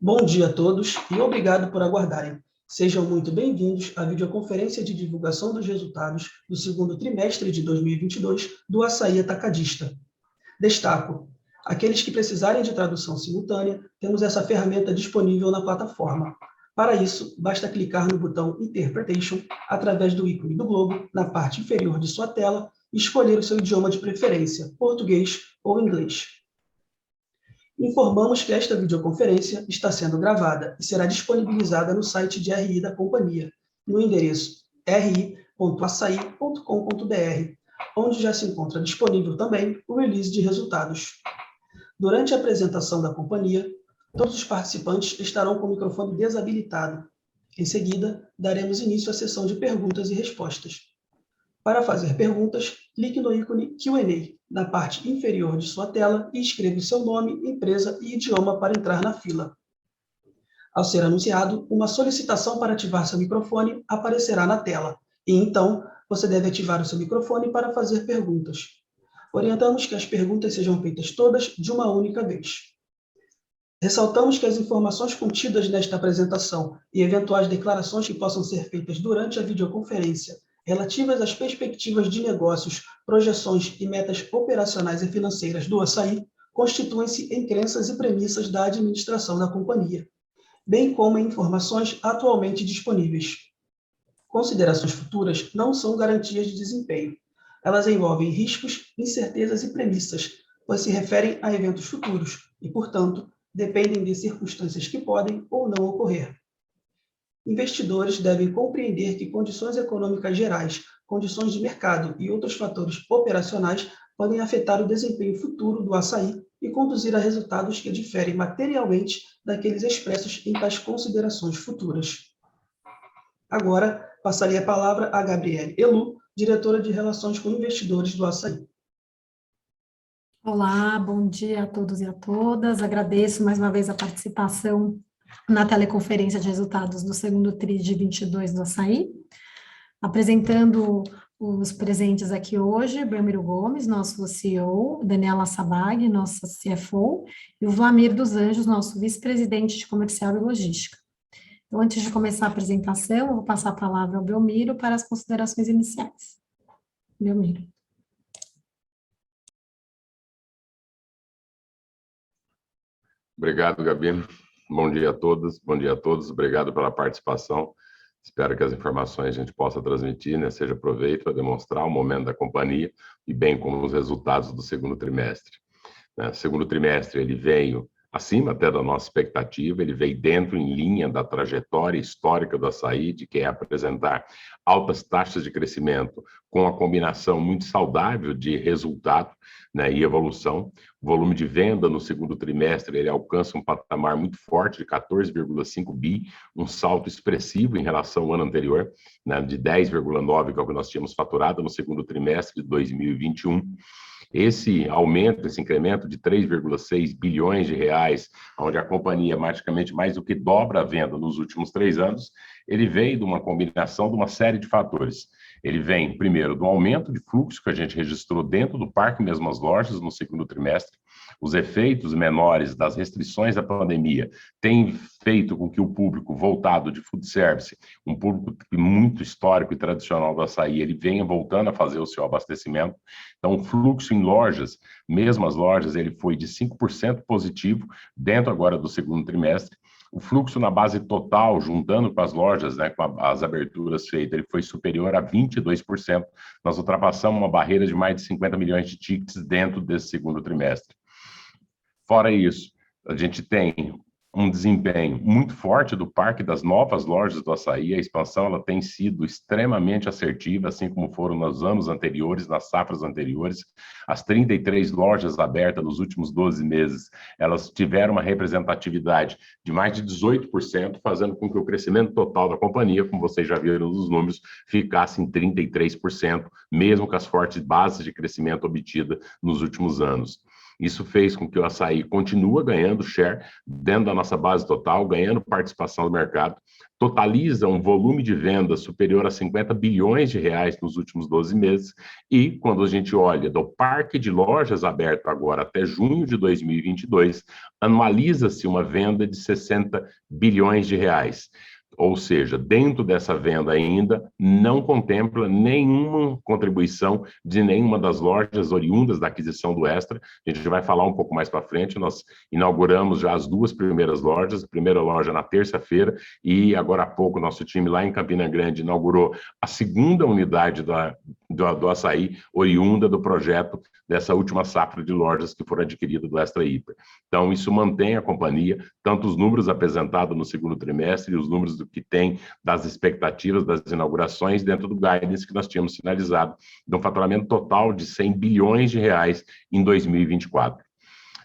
Bom dia a todos e obrigado por aguardarem. Sejam muito bem-vindos à videoconferência de divulgação dos resultados do segundo trimestre de 2022 do Açaí Atacadista. Destaco: aqueles que precisarem de tradução simultânea, temos essa ferramenta disponível na plataforma. Para isso, basta clicar no botão Interpretation através do ícone do globo na parte inferior de sua tela e escolher o seu idioma de preferência, português ou inglês. Informamos que esta videoconferência está sendo gravada e será disponibilizada no site de RI da companhia, no endereço ri.açaí.com.br, onde já se encontra disponível também o release de resultados. Durante a apresentação da companhia, todos os participantes estarão com o microfone desabilitado. Em seguida, daremos início à sessão de perguntas e respostas. Para fazer perguntas, clique no ícone Q&A na parte inferior de sua tela e escreva o seu nome, empresa e idioma para entrar na fila. Ao ser anunciado, uma solicitação para ativar seu microfone aparecerá na tela, e então você deve ativar o seu microfone para fazer perguntas. Orientamos que as perguntas sejam feitas todas de uma única vez. Ressaltamos que as informações contidas nesta apresentação e eventuais declarações que possam ser feitas durante a videoconferência relativas às perspectivas de negócios, projeções e metas operacionais e financeiras do Açaí constituem-se em crenças e premissas da administração da companhia, bem como em informações atualmente disponíveis. Considerações futuras não são garantias de desempenho. Elas envolvem riscos, incertezas e premissas, pois se referem a eventos futuros e, portanto, dependem de circunstâncias que podem ou não ocorrer. Investidores devem compreender que condições econômicas gerais, condições de mercado e outros fatores operacionais podem afetar o desempenho futuro do Açaí e conduzir a resultados que diferem materialmente daqueles expressos em tais considerações futuras. Agora, passaria a palavra a Gabriele Elu, diretora de Relações com Investidores do Açaí. Olá, bom dia a todos e a todas. Agradeço mais uma vez a participação na teleconferência de resultados do segundo TRI de 22 do Açaí. Apresentando os presentes aqui hoje, Belmiro Gomes, nosso CEO, Daniela Sabag, nossa CFO, e o Vlamir dos Anjos, nosso vice-presidente de comercial e logística. Então, antes de começar a apresentação, eu vou passar a palavra ao Belmiro para as considerações iniciais. Belmiro. Obrigado, Gabi. Bom dia a todas, bom dia a todos. Obrigado pela participação. Espero que as informações a gente possa transmitir, seja proveito para demonstrar o momento da companhia e bem como os resultados do segundo trimestre. O segundo trimestre ele veio acima até da nossa expectativa, ele veio dentro em linha da trajetória histórica do Açaí, que é apresentar altas taxas de crescimento com a combinação muito saudável de resultado e evolução. O volume de venda no segundo trimestre ele alcança um patamar muito forte de 14,5 bi, um salto expressivo em relação ao ano anterior, de 10,9, que é o que nós tínhamos faturado no segundo trimestre de 2021. Esse aumento, esse incremento de 3,6 bilhões de reais, onde a companhia praticamente mais do que dobra a venda nos últimos 3 anos, ele veio de uma combinação de uma série de fatores. Ele vem, primeiro, do aumento de fluxo que a gente registrou dentro do parque mesmo as lojas no segundo trimestre. Os efeitos menores das restrições da pandemia têm feito com que o público voltado de food service, um público muito histórico e tradicional do Açaí, ele venha voltando a fazer o seu abastecimento. Então, o fluxo em lojas, mesmo as lojas, ele foi de 5% positivo dentro agora do segundo trimestre. O fluxo na base total, juntando com as lojas, com as aberturas feitas, ele foi superior a 22%. Nós ultrapassamos uma barreira de mais de 50 milhões de tickets dentro desse segundo trimestre. Fora isso, a gente tem um desempenho muito forte do parque das novas lojas do Açaí. A expansão ela tem sido extremamente assertiva, assim como foram nos anos anteriores, nas safras anteriores. As 33 lojas abertas nos últimos 12 meses, elas tiveram uma representatividade de mais de 18%, fazendo com que o crescimento total da companhia, como vocês já viram nos números, ficasse em 33%, mesmo com as fortes bases de crescimento obtidas nos últimos anos. Isso fez com que o açaí continue ganhando share dentro da nossa base total, ganhando participação do mercado, totaliza um volume de vendas superior a 50 bilhões de reais nos últimos 12 meses, e quando a gente olha do parque de lojas aberto agora até junho de 2022, anualiza-se uma venda de 60 bilhões de reais. Ou seja, dentro dessa venda ainda não contempla nenhuma contribuição de nenhuma das lojas oriundas da aquisição do Extra. A gente vai falar um pouco mais para frente. Nós inauguramos já as 2 primeiras lojas, a primeira loja na terça-feira, e agora há pouco nosso time lá em Campina Grande inaugurou a segunda unidade do açaí, oriunda do projeto dessa última safra de lojas que foram adquiridas do Extra Hiper. Então, isso mantém a companhia, tanto os números apresentados no segundo trimestre e os números do que tem das expectativas das inaugurações dentro do guidance que nós tínhamos sinalizado, de um faturamento total de 100 bilhões de reais em 2024.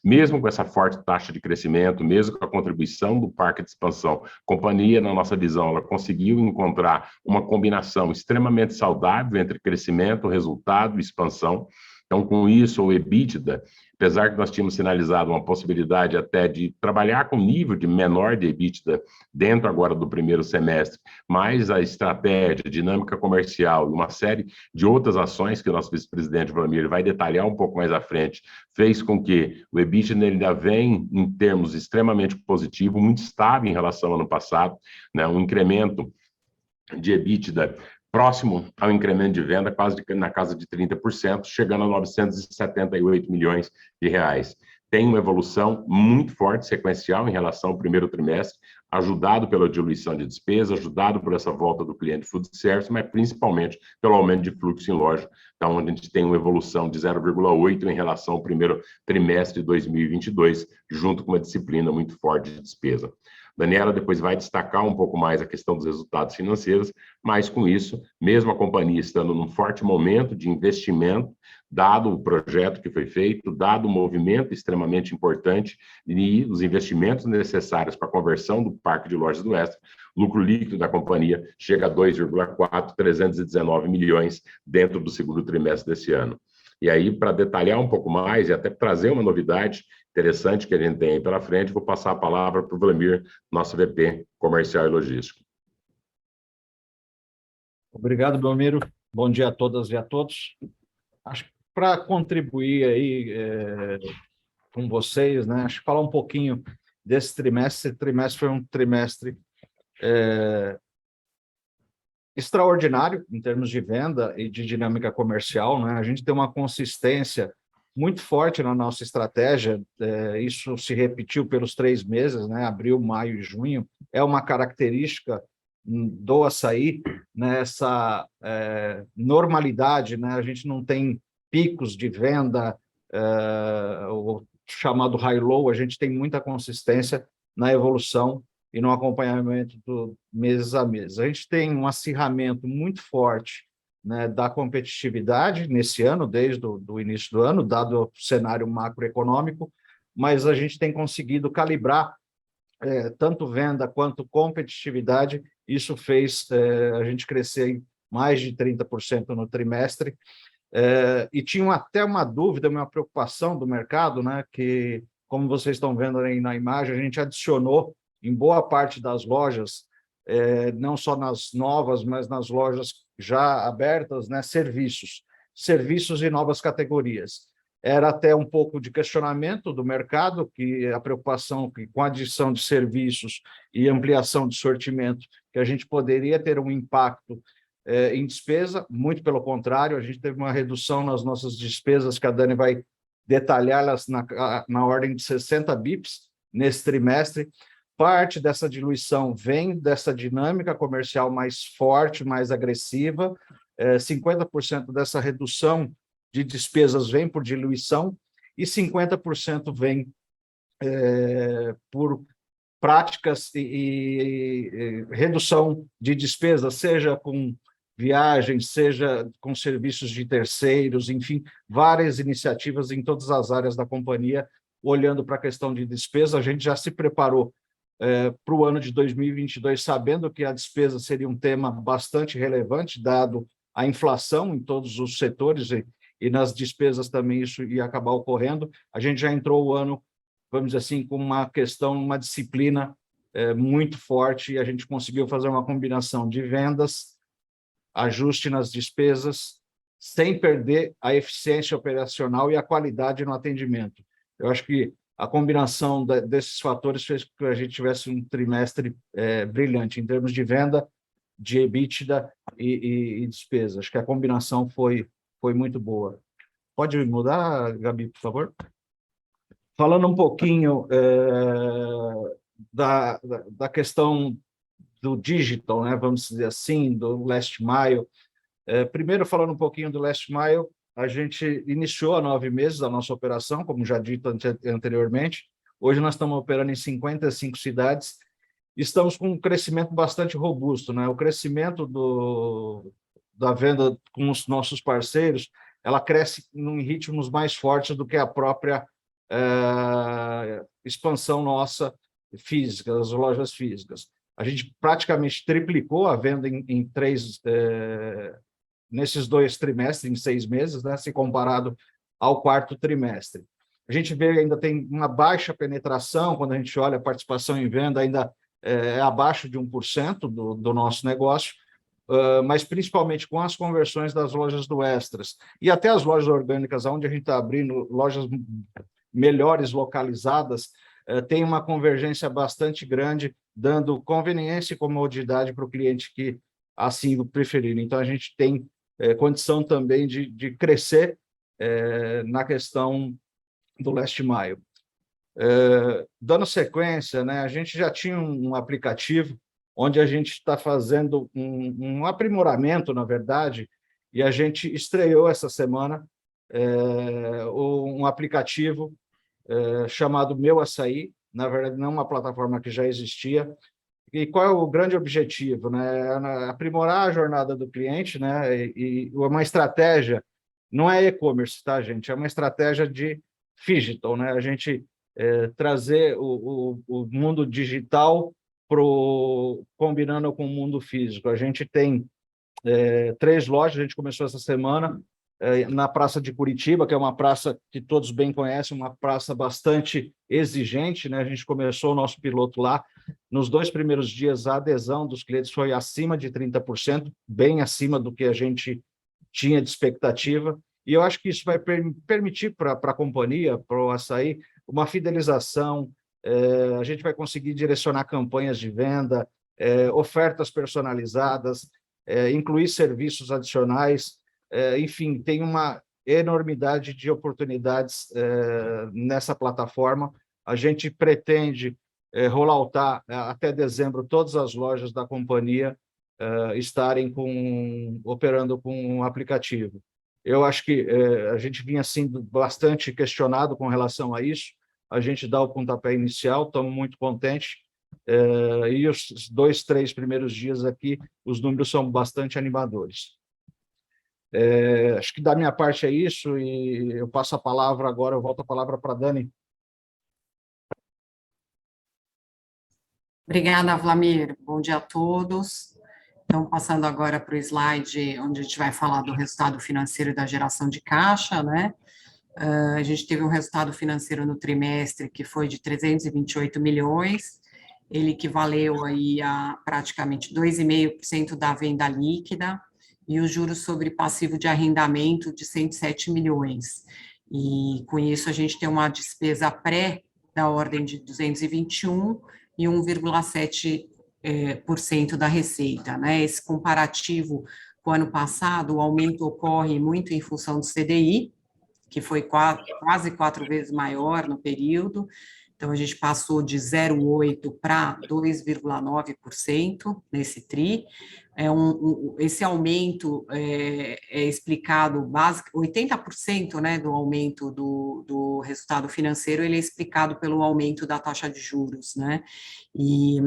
Mesmo com essa forte taxa de crescimento, mesmo com a contribuição do parque de expansão, a companhia, na nossa visão, ela conseguiu encontrar uma combinação extremamente saudável entre crescimento, resultado e expansão. Então, com isso, o EBITDA, apesar que nós tínhamos sinalizado uma possibilidade até de trabalhar com nível de menor de EBITDA dentro agora do primeiro semestre, mas a estratégia, a dinâmica comercial e uma série de outras ações que o nosso vice-presidente Wlamir vai detalhar um pouco mais à frente, fez com que o EBITDA ainda vem em termos extremamente positivo, muito estável em relação ao ano passado, né? Um incremento de EBITDA próximo ao incremento de venda, quase na casa de 30%, chegando a 978 milhões de reais. Tem uma evolução muito forte, sequencial, em relação ao primeiro trimestre, ajudado pela diluição de despesa, ajudado por essa volta do cliente food service, mas principalmente pelo aumento de fluxo em loja, então, onde a gente tem uma evolução de 0,8 em relação ao primeiro trimestre de 2022, junto com uma disciplina muito forte de despesa. Daniela depois vai destacar um pouco mais a questão dos resultados financeiros, mas com isso, mesmo a companhia estando num forte momento de investimento, dado o projeto que foi feito, dado o movimento extremamente importante e os investimentos necessários para a conversão do parque de lojas do Extra, o lucro líquido da companhia chega a 2,319 milhões dentro do segundo trimestre desse ano. E aí, para detalhar um pouco mais e até trazer uma novidade interessante que a gente tem aí pela frente, vou passar a palavra para o Wlamir, nosso VP Comercial e Logístico. Obrigado, Belmiro. Bom dia a todas e a todos. Acho que para contribuir aí com vocês, né, acho que falar um pouquinho desse trimestre. Esse trimestre foi um trimestre extraordinário em termos de venda e de dinâmica comercial, né? A gente tem uma consistência muito forte na nossa estratégia, isso se repetiu pelos 3 meses, né? Abril, maio e junho, é uma característica do açaí, né? Essa normalidade, né? A gente não tem picos de venda, o chamado high-low, a gente tem muita consistência na evolução e no acompanhamento do mês a mês. A gente tem um acirramento muito forte, né, da competitividade nesse ano, desde o início do ano, dado o cenário macroeconômico, mas a gente tem conseguido calibrar tanto venda quanto competitividade. Isso fez a gente crescer em mais de 30% no trimestre. E tinha até uma dúvida, uma preocupação do mercado, né, que, como vocês estão vendo aí na imagem, a gente adicionou em boa parte das lojas, não só nas novas, mas nas lojas já abertas, né, serviços e novas categorias. Era até um pouco de questionamento do mercado, que a preocupação que com a adição de serviços e ampliação de sortimento, que a gente poderia ter um impacto em despesa. Muito pelo contrário, a gente teve uma redução nas nossas despesas, que a Dani vai detalhá-las na ordem de 60 bips nesse trimestre. Parte dessa diluição vem dessa dinâmica comercial mais forte, mais agressiva. 50% dessa redução de despesas vem por diluição e 50% vem por práticas e redução de despesas, seja com viagens, seja com serviços de terceiros, enfim, várias iniciativas em todas as áreas da companhia, olhando para a questão de despesa. A gente já se preparou para o ano de 2022, sabendo que a despesa seria um tema bastante relevante, dado a inflação em todos os setores e nas despesas também isso ia acabar ocorrendo. A gente já entrou o ano, vamos dizer assim, com uma questão, uma disciplina muito forte, e a gente conseguiu fazer uma combinação de vendas, ajuste nas despesas, sem perder a eficiência operacional e a qualidade no atendimento. Eu acho que a combinação desses fatores fez com que a gente tivesse um trimestre brilhante em termos de venda, de EBITDA e despesa. Acho que a combinação foi muito boa. Pode mudar, Gabi, por favor? Falando um pouquinho da questão do digital, né, vamos dizer assim, do Last Mile. Primeiro, falando um pouquinho do Last Mile, a gente iniciou há 9 meses a nossa operação, como já dito anteriormente. Hoje nós estamos operando em 55 cidades. Estamos com um crescimento bastante robusto, né? O crescimento da venda com os nossos parceiros, ela cresce em ritmos mais fortes do que a própria expansão nossa física, das lojas físicas. A gente praticamente triplicou a venda nesses 2 trimestres, em 6 meses, né, se comparado ao 4º trimestre. A gente vê que ainda tem uma baixa penetração, quando a gente olha a participação em venda, ainda é abaixo de 1% do nosso negócio, mas principalmente com as conversões das lojas do Extras e até as lojas orgânicas, onde a gente está abrindo lojas melhores localizadas, tem uma convergência bastante grande, dando conveniência e comodidade para o cliente que assim o preferir. Então, a gente tem condição também de crescer na questão do Last Mile. Dando sequência, né, a gente já tinha um aplicativo onde a gente está fazendo um aprimoramento, na verdade, e a gente estreou essa semana um aplicativo chamado Meu Assaí. Na verdade, não é uma plataforma que já existia. E qual é o grande objetivo, né? Aprimorar a jornada do cliente, né? E uma estratégia, não é e-commerce, tá, gente? É uma estratégia de digital, né? A gente trazer o mundo digital combinando com o mundo físico. A gente tem 3 lojas, a gente começou essa semana na Praça de Curitiba, que é uma praça que todos bem conhecem, uma praça bastante exigente, né? A gente começou o nosso piloto lá. Nos 2 primeiros dias, a adesão dos clientes foi acima de 30%, bem acima do que a gente tinha de expectativa. E eu acho que isso vai permitir para a companhia, para o Assaí, uma fidelização. A gente vai conseguir direcionar campanhas de venda, ofertas personalizadas, incluir serviços adicionais. Enfim, tem uma enormidade de oportunidades nessa plataforma. A gente pretende rolloutar até dezembro todas as lojas da companhia estarem operando com um aplicativo. Eu acho que a gente vinha sendo bastante questionado com relação a isso. A gente dá o pontapé inicial, estamos muito contentes. E os 2, 3 primeiros dias aqui, os números são bastante animadores. Acho que da minha parte é isso, e eu passo a palavra agora, eu volto a palavra para a Dani. Obrigada, Wlamir. Bom dia a todos. Então, passando agora para o slide onde a gente vai falar do resultado financeiro e da geração de caixa, né? A gente teve um resultado financeiro no trimestre que foi de 328 milhões, ele equivaleu aí a praticamente 2,5% da venda líquida, e os juros sobre passivo de arrendamento de 107 milhões. E com isso a gente tem uma despesa pré da ordem de 221 e 1,7% da receita, né? Esse comparativo com o ano passado, o aumento ocorre muito em função do CDI, que foi quase 4 vezes maior no período. Então, a gente passou de 0,8% para 2,9% nesse TRI. Esse aumento é explicado, 80%, né, do aumento do resultado financeiro, ele é explicado pelo aumento da taxa de juros, né? E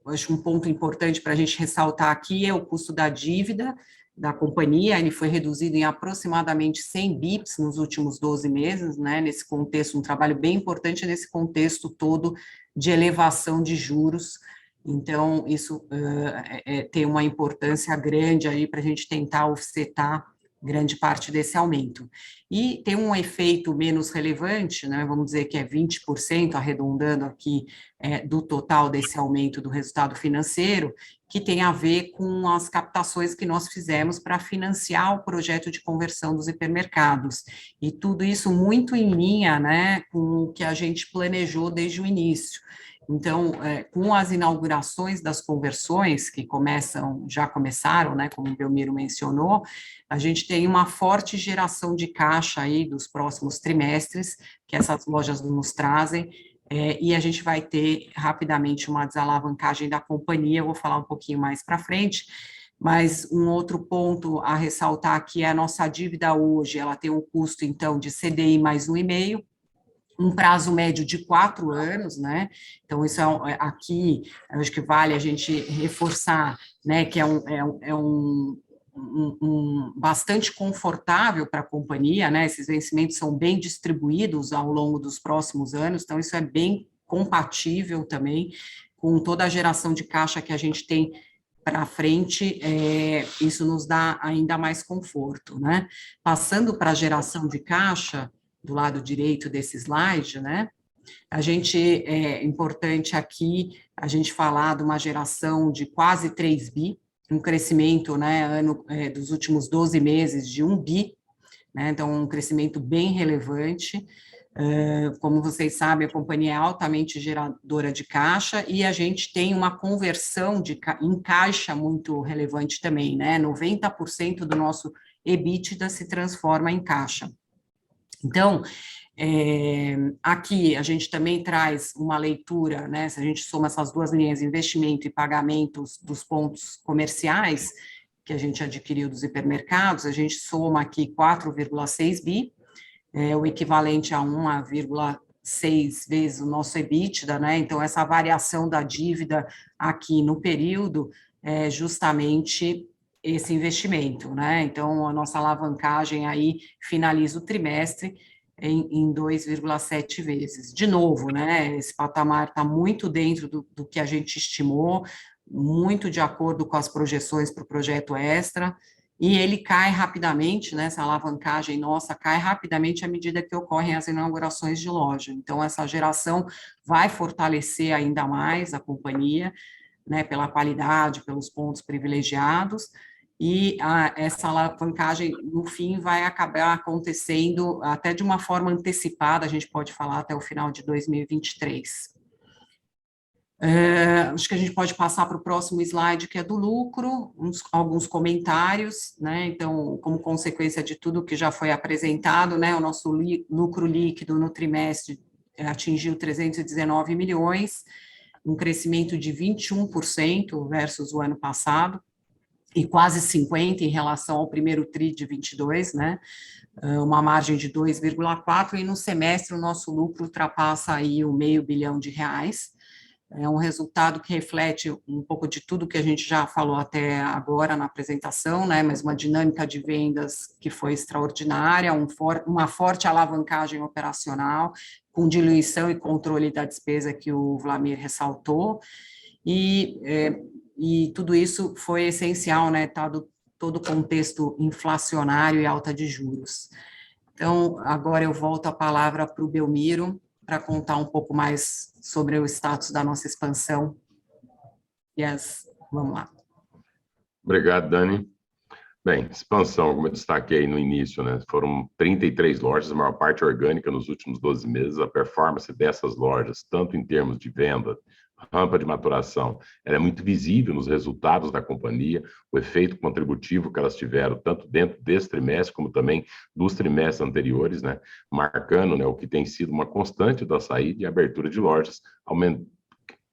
acho um ponto importante para a gente ressaltar aqui é o custo da dívida da companhia. Ele foi reduzido em aproximadamente 100 bips nos últimos 12 meses, né, nesse contexto, um trabalho bem importante nesse contexto todo de elevação de juros. Então, isso tem uma importância grande aí para a gente tentar offsetar grande parte desse aumento. E tem um efeito menos relevante, né, vamos dizer que é 20%, arredondando aqui, do total desse aumento do resultado financeiro, que tem a ver com as captações que nós fizemos para financiar o projeto de conversão dos hipermercados. E tudo isso muito em linha, né, com o que a gente planejou desde o início. Então, com as inaugurações das conversões, que já começaram, né, como o Belmiro mencionou, a gente tem uma forte geração de caixa aí dos próximos trimestres, que essas lojas nos trazem, e a gente vai ter rapidamente uma desalavancagem da companhia, eu vou falar um pouquinho mais para frente, mas um outro ponto a ressaltar aqui é a nossa dívida hoje, ela tem um custo, então, de CDI mais 1,5%, um prazo médio de 4 anos, né? Então, isso aqui, acho que vale a gente reforçar, né, que é bastante confortável para a companhia, né? Esses vencimentos são bem distribuídos ao longo dos próximos anos, então isso é bem compatível também com toda a geração de caixa que a gente tem para frente, isso nos dá ainda mais conforto, né? Passando para a geração de caixa, do lado direito desse slide, né? É importante aqui a gente falar de uma geração de quase 3 bi, um crescimento, né, dos últimos 12 meses de 1 bi, né, então um crescimento bem relevante. Como vocês sabem, a companhia é altamente geradora de caixa e a gente tem uma conversão em caixa muito relevante também, né, 90% do nosso EBITDA se transforma em caixa. Então, aqui a gente também traz uma leitura, né, se a gente soma essas duas linhas, investimento e pagamentos dos pontos comerciais que a gente adquiriu dos hipermercados, a gente soma aqui 4,6 bi, o equivalente a 1,6 vezes o nosso EBITDA, né, então essa variação da dívida aqui no período é justamente esse investimento, né, então a nossa alavancagem aí finaliza o trimestre em 2,7 vezes. De novo, né, esse patamar está muito dentro do que a gente estimou, muito de acordo com as projeções para o projeto Extra, e ele cai rapidamente, né, essa alavancagem nossa cai rapidamente à medida que ocorrem as inaugurações de loja. Então, essa geração vai fortalecer ainda mais a companhia, né, pela qualidade, pelos pontos privilegiados, e essa alavancagem, no fim, vai acabar acontecendo até de uma forma antecipada, a gente pode falar até o final de 2023. Acho que a gente pode passar para o próximo slide, que é do lucro, alguns comentários, né, então, como consequência de tudo que já foi apresentado, né, o nosso lucro líquido no trimestre atingiu 319 milhões, um crescimento de 21% versus o ano passado, e quase 50% em relação ao primeiro TRI de 22, né, uma margem de 2,4%, e no semestre o nosso lucro ultrapassa aí o R$500 milhão. É um resultado que reflete um pouco de tudo que a gente já falou até agora na apresentação, né, mas uma dinâmica de vendas que foi extraordinária, uma forte alavancagem operacional, com diluição e controle da despesa que o Wlamir ressaltou, e tudo isso foi essencial, né, dado todo o contexto inflacionário e alta de juros. Então, agora eu volto a palavra para o Belmiro, para contar um pouco mais sobre o status da nossa expansão. Vamos lá. Obrigado, Dani. Bem, expansão, como eu destaquei no início, né, foram 33 lojas, a maior parte orgânica nos últimos 12 meses. A performance dessas lojas, tanto em termos de venda, rampa de maturação, ela é muito visível nos resultados da companhia, o efeito contributivo que elas tiveram, tanto dentro desse trimestre, como também dos trimestres anteriores, né, marcando, né, o que tem sido uma constante da saída e abertura de lojas,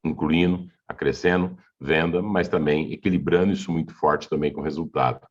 incluindo, acrescendo venda, mas também equilibrando isso muito forte também com o resultado.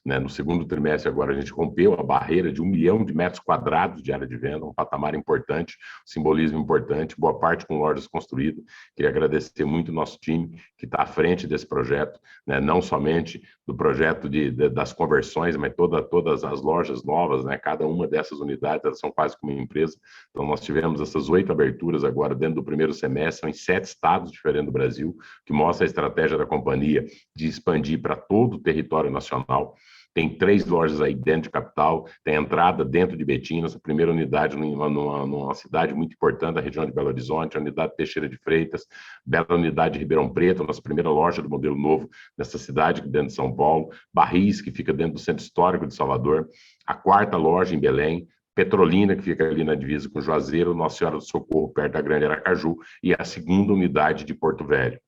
Né, no segundo trimestre, agora, a gente rompeu a barreira de 1 milhão de metros quadrados de área de venda, um patamar importante, um simbolismo importante, boa parte com lojas construídas. Queria agradecer muito o nosso time que está à frente desse projeto, né, não somente do projeto das conversões, mas todas as lojas novas, né, cada uma dessas unidades, elas são quase como uma empresa. Então, nós tivemos essas 8 aberturas agora dentro do primeiro semestre, são em 7 estados diferentes do Brasil, que mostra a estratégia da companhia de expandir para todo o território nacional. tem 3 lojas aí dentro de capital, tem entrada dentro de Betim, nossa primeira unidade numa cidade muito importante da região de Belo Horizonte, a unidade Teixeira de Freitas, bela unidade de Ribeirão Preto, nossa primeira loja do modelo novo nessa cidade, dentro de São Paulo, Barris, que fica dentro do Centro Histórico de Salvador, a 4ª loja em Belém, Petrolina, que fica ali na divisa com Juazeiro, Nossa Senhora do Socorro, perto da Grande Aracaju, e a 2ª unidade de Porto Velho.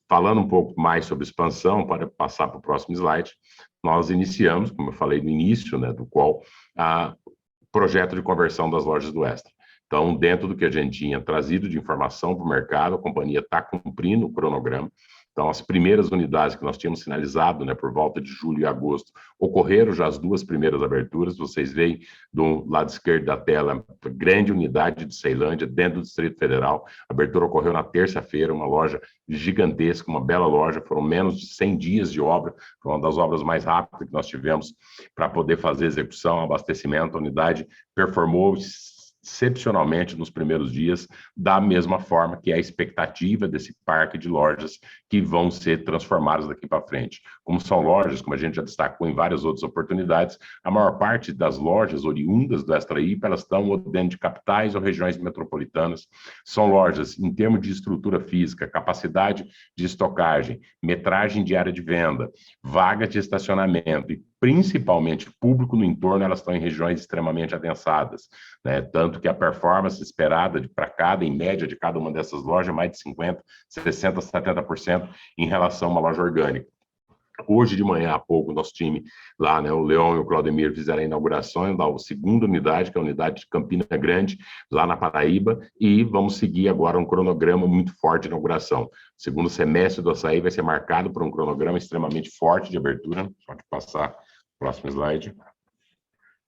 Falando um pouco mais sobre expansão, para passar para o próximo slide, nós iniciamos, como eu falei no início, né, do qual, o projeto de conversão das lojas do Extra. Então, dentro do que a gente tinha trazido de informação para o mercado, a companhia está cumprindo o cronograma. Então, as primeiras unidades que nós tínhamos sinalizado, né, por volta de julho e agosto, ocorreram já as 2 primeiras aberturas. Vocês veem do lado esquerdo da tela, a grande unidade de Ceilândia, dentro do Distrito Federal. A abertura ocorreu na terça-feira, uma loja gigantesca, uma bela loja. Foram menos de 100 dias de obra, foi uma das obras mais rápidas que nós tivemos para poder fazer execução, abastecimento. A unidade performou excepcionalmente nos primeiros dias, da mesma forma que é a expectativa desse parque de lojas que vão ser transformadas daqui para frente. Como são lojas, como a gente já destacou em várias outras oportunidades, a maior parte das lojas oriundas do Extra Hiper, elas estão dentro de capitais ou regiões metropolitanas. São lojas em termos de estrutura física, capacidade de estocagem, metragem de área de venda, vagas de estacionamento e principalmente público no entorno, elas estão em regiões extremamente adensadas, né? Tanto que a performance esperada para cada, em média, de cada uma dessas lojas, é mais de 50%, 60%, 70% em relação a uma loja orgânica. Hoje de manhã, há pouco, nosso time lá, né, o Leão e o Claudemir fizeram a inauguração da 2ª unidade, que é a unidade de Campina Grande, lá na Paraíba, e vamos seguir agora um cronograma muito forte de inauguração. O segundo semestre do Açaí vai ser marcado por um cronograma extremamente forte de abertura. Pode passar o próximo slide.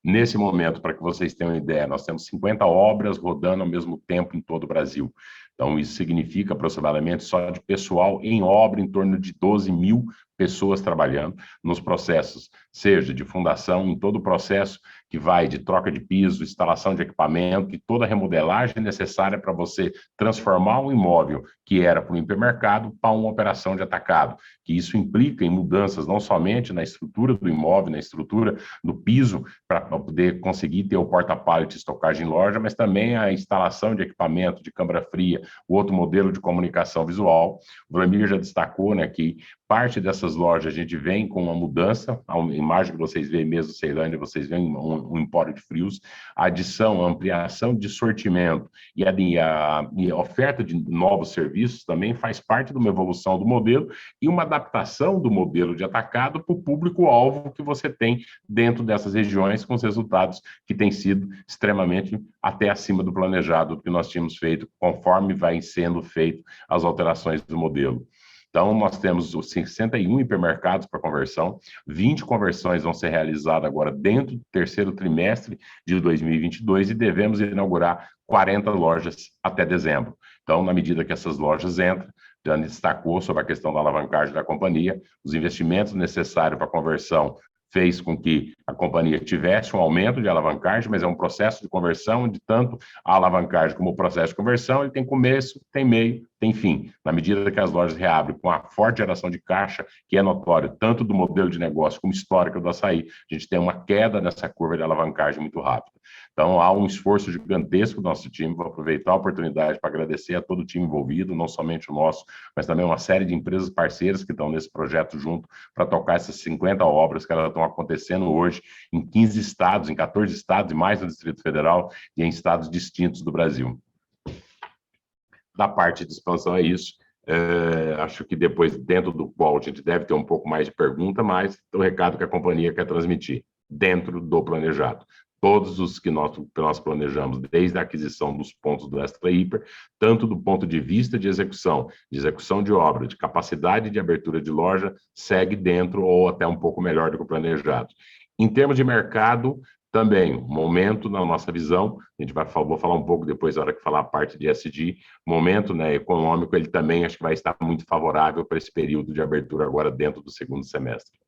Nesse momento, para que vocês tenham uma ideia, nós temos 50 obras rodando ao mesmo tempo em todo o Brasil. Então, isso significa aproximadamente só de pessoal em obra, em torno de 12 mil pessoas trabalhando nos processos, seja de fundação, em todo o processo que vai de troca de piso, instalação de equipamento e toda a remodelagem necessária para você transformar um imóvel que era para um hipermercado para uma operação de atacado, que isso implica em mudanças não somente na estrutura do imóvel, na estrutura do piso, para poder conseguir ter o porta-pallet de estocagem em loja, mas também a instalação de equipamento de câmara fria, o outro modelo de comunicação visual. O Vladimir já destacou, né, que parte dessas lojas a gente vem com uma mudança, a imagem que vocês veem mesmo, Ceilândia, vocês veem um empório de frios, a adição, a ampliação de sortimento e a oferta de novos serviços também faz parte de uma evolução do modelo e uma adaptação do modelo de atacado para o público-alvo que você tem dentro dessas regiões, com os resultados que têm sido extremamente até acima do planejado que nós tínhamos feito, conforme vai sendo feito as alterações do modelo. Então, nós temos os 61 hipermercados para conversão, 20 conversões vão ser realizadas agora dentro do terceiro trimestre de 2022 e devemos inaugurar 40 lojas até dezembro. Então, na medida que essas lojas entram, Dani destacou sobre a questão da alavancagem da companhia, os investimentos necessários para a conversão fez com que a companhia tivesse um aumento de alavancagem, mas é um processo de conversão, de tanto a alavancagem como o processo de conversão, ele tem começo, tem meio, tem fim. Na medida que as lojas reabrem com a forte geração de caixa, que é notório tanto do modelo de negócio como histórico do Açaí, a gente tem uma queda nessa curva de alavancagem muito rápida. Então, há um esforço gigantesco do nosso time. Vou aproveitar a oportunidade para agradecer a todo o time envolvido, não somente o nosso, mas também uma série de empresas parceiras que estão nesse projeto junto para tocar essas 50 obras que elas estão acontecendo hoje em 15 estados, em 14 estados e mais no Distrito Federal e em estados distintos do Brasil. Da parte de expansão é isso. Acho que depois, dentro do qual a gente deve ter um pouco mais de pergunta, mas o recado que a companhia quer transmitir, dentro do planejado. Todos os que nós planejamos, desde a aquisição dos pontos do Extra Hiper, tanto do ponto de vista de execução de obra, de capacidade de abertura de loja, segue dentro ou até um pouco melhor do que o planejado. Em termos de mercado, também, momento, na nossa visão, vou falar um pouco depois, na hora que falar a parte de ESG, momento, né, econômico, ele também acho que vai estar muito favorável para esse período de abertura agora dentro do segundo semestre.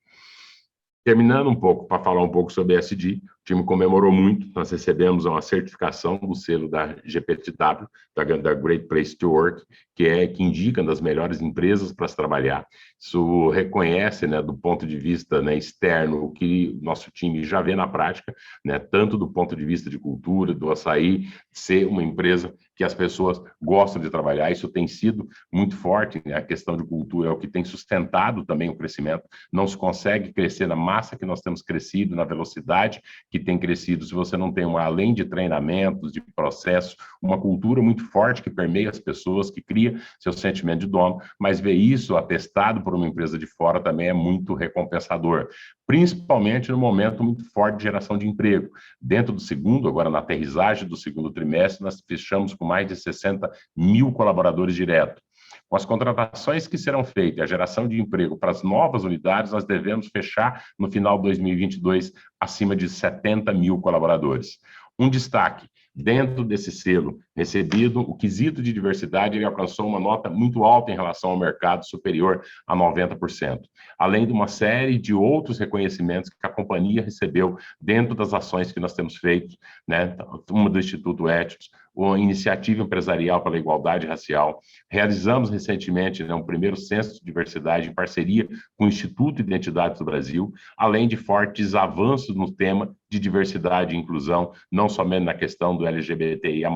Terminando um pouco, para falar um pouco sobre ESG, o time comemorou muito, nós recebemos uma certificação do selo da GPTW, da Great Place to Work, que indica das melhores empresas para se trabalhar. Isso reconhece, né, do ponto de vista, né, externo, o que o nosso time já vê na prática, né, tanto do ponto de vista de cultura, do Assaí, ser uma empresa que as pessoas gostam de trabalhar. Isso tem sido muito forte, né? A questão de cultura é o que tem sustentado também o crescimento. Não se consegue crescer na massa que nós temos crescido, na velocidade que tem crescido, se você não tem, além de treinamentos, de processos, uma cultura muito forte que permeia as pessoas, que cria seu sentimento de dono, mas ver isso atestado por uma empresa de fora também é muito recompensador, principalmente no momento muito forte de geração de emprego. Dentro do segundo, agora na aterrissagem do segundo trimestre, nós fechamos com mais de 60 mil colaboradores diretos. Com as contratações que serão feitas e a geração de emprego para as novas unidades, nós devemos fechar no final de 2022 acima de 70 mil colaboradores. Um destaque, dentro desse selo recebido, o quesito de diversidade ele alcançou uma nota muito alta em relação ao mercado, superior a 90%, além de uma série de outros reconhecimentos que a companhia recebeu dentro das ações que nós temos feito, né? Uma do Instituto Éticos, uma iniciativa empresarial pela igualdade racial. Realizamos recentemente, né, um primeiro censo de diversidade em parceria com o Instituto Identidade do Brasil, além de fortes avanços no tema de diversidade e inclusão, não somente na questão do LGBTIA+,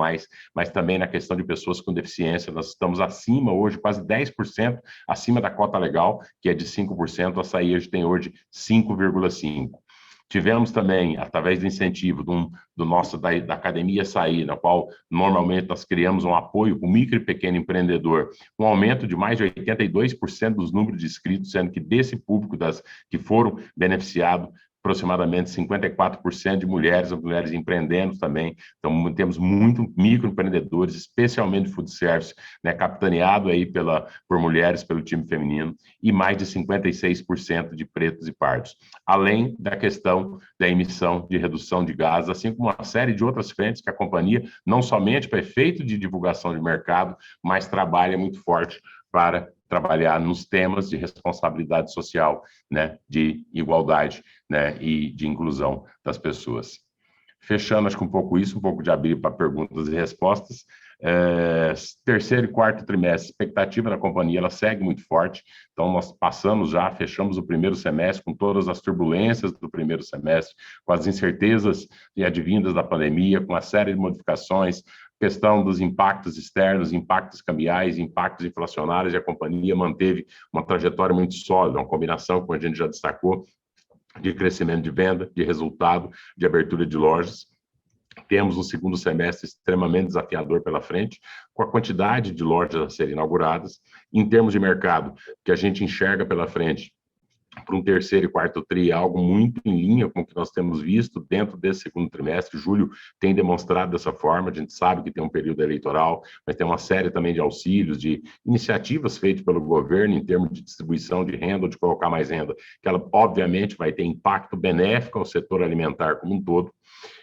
mas também na questão de pessoas com deficiência. Nós estamos acima hoje, quase 10% acima da cota legal, que é de 5%, a Assaí tem hoje 5,5%. Tivemos também, através do incentivo da Academia Assaí, na qual normalmente nós criamos um apoio para o micro e pequeno empreendedor, um aumento de mais de 82% dos números de inscritos, sendo que desse público que foram beneficiados, aproximadamente 54% de mulheres empreendendo também. Então, temos muitos microempreendedores, especialmente food service, né, capitaneado aí por mulheres, pelo time feminino, e mais de 56% de pretos e pardos. Além da questão da emissão de redução de gases, assim como uma série de outras frentes que a companhia, não somente para efeito de divulgação de mercado, mas trabalha muito forte para trabalhar nos temas de responsabilidade social, né, de igualdade, né, e de inclusão das pessoas. Fechando, acho que um pouco de abrir para perguntas e respostas. Terceiro e quarto trimestre, a expectativa da companhia, ela segue muito forte, então nós fechamos o primeiro semestre com todas as turbulências do primeiro semestre, com as incertezas e advindas da pandemia, com uma série de modificações, questão dos impactos externos, impactos cambiais, impactos inflacionários, e a companhia manteve uma trajetória muito sólida, uma combinação, como a gente já destacou, de crescimento de venda, de resultado, de abertura de lojas. Temos um segundo semestre extremamente desafiador pela frente, com a quantidade de lojas a serem inauguradas. Em termos de mercado, que a gente enxerga pela frente, para um terceiro e quarto tri, algo muito em linha com o que nós temos visto dentro desse segundo trimestre. Julho tem demonstrado dessa forma, a gente sabe que tem um período eleitoral, mas tem uma série também de auxílios, de iniciativas feitas pelo governo em termos de distribuição de renda, ou de colocar mais renda, que ela obviamente vai ter impacto benéfico ao setor alimentar como um todo.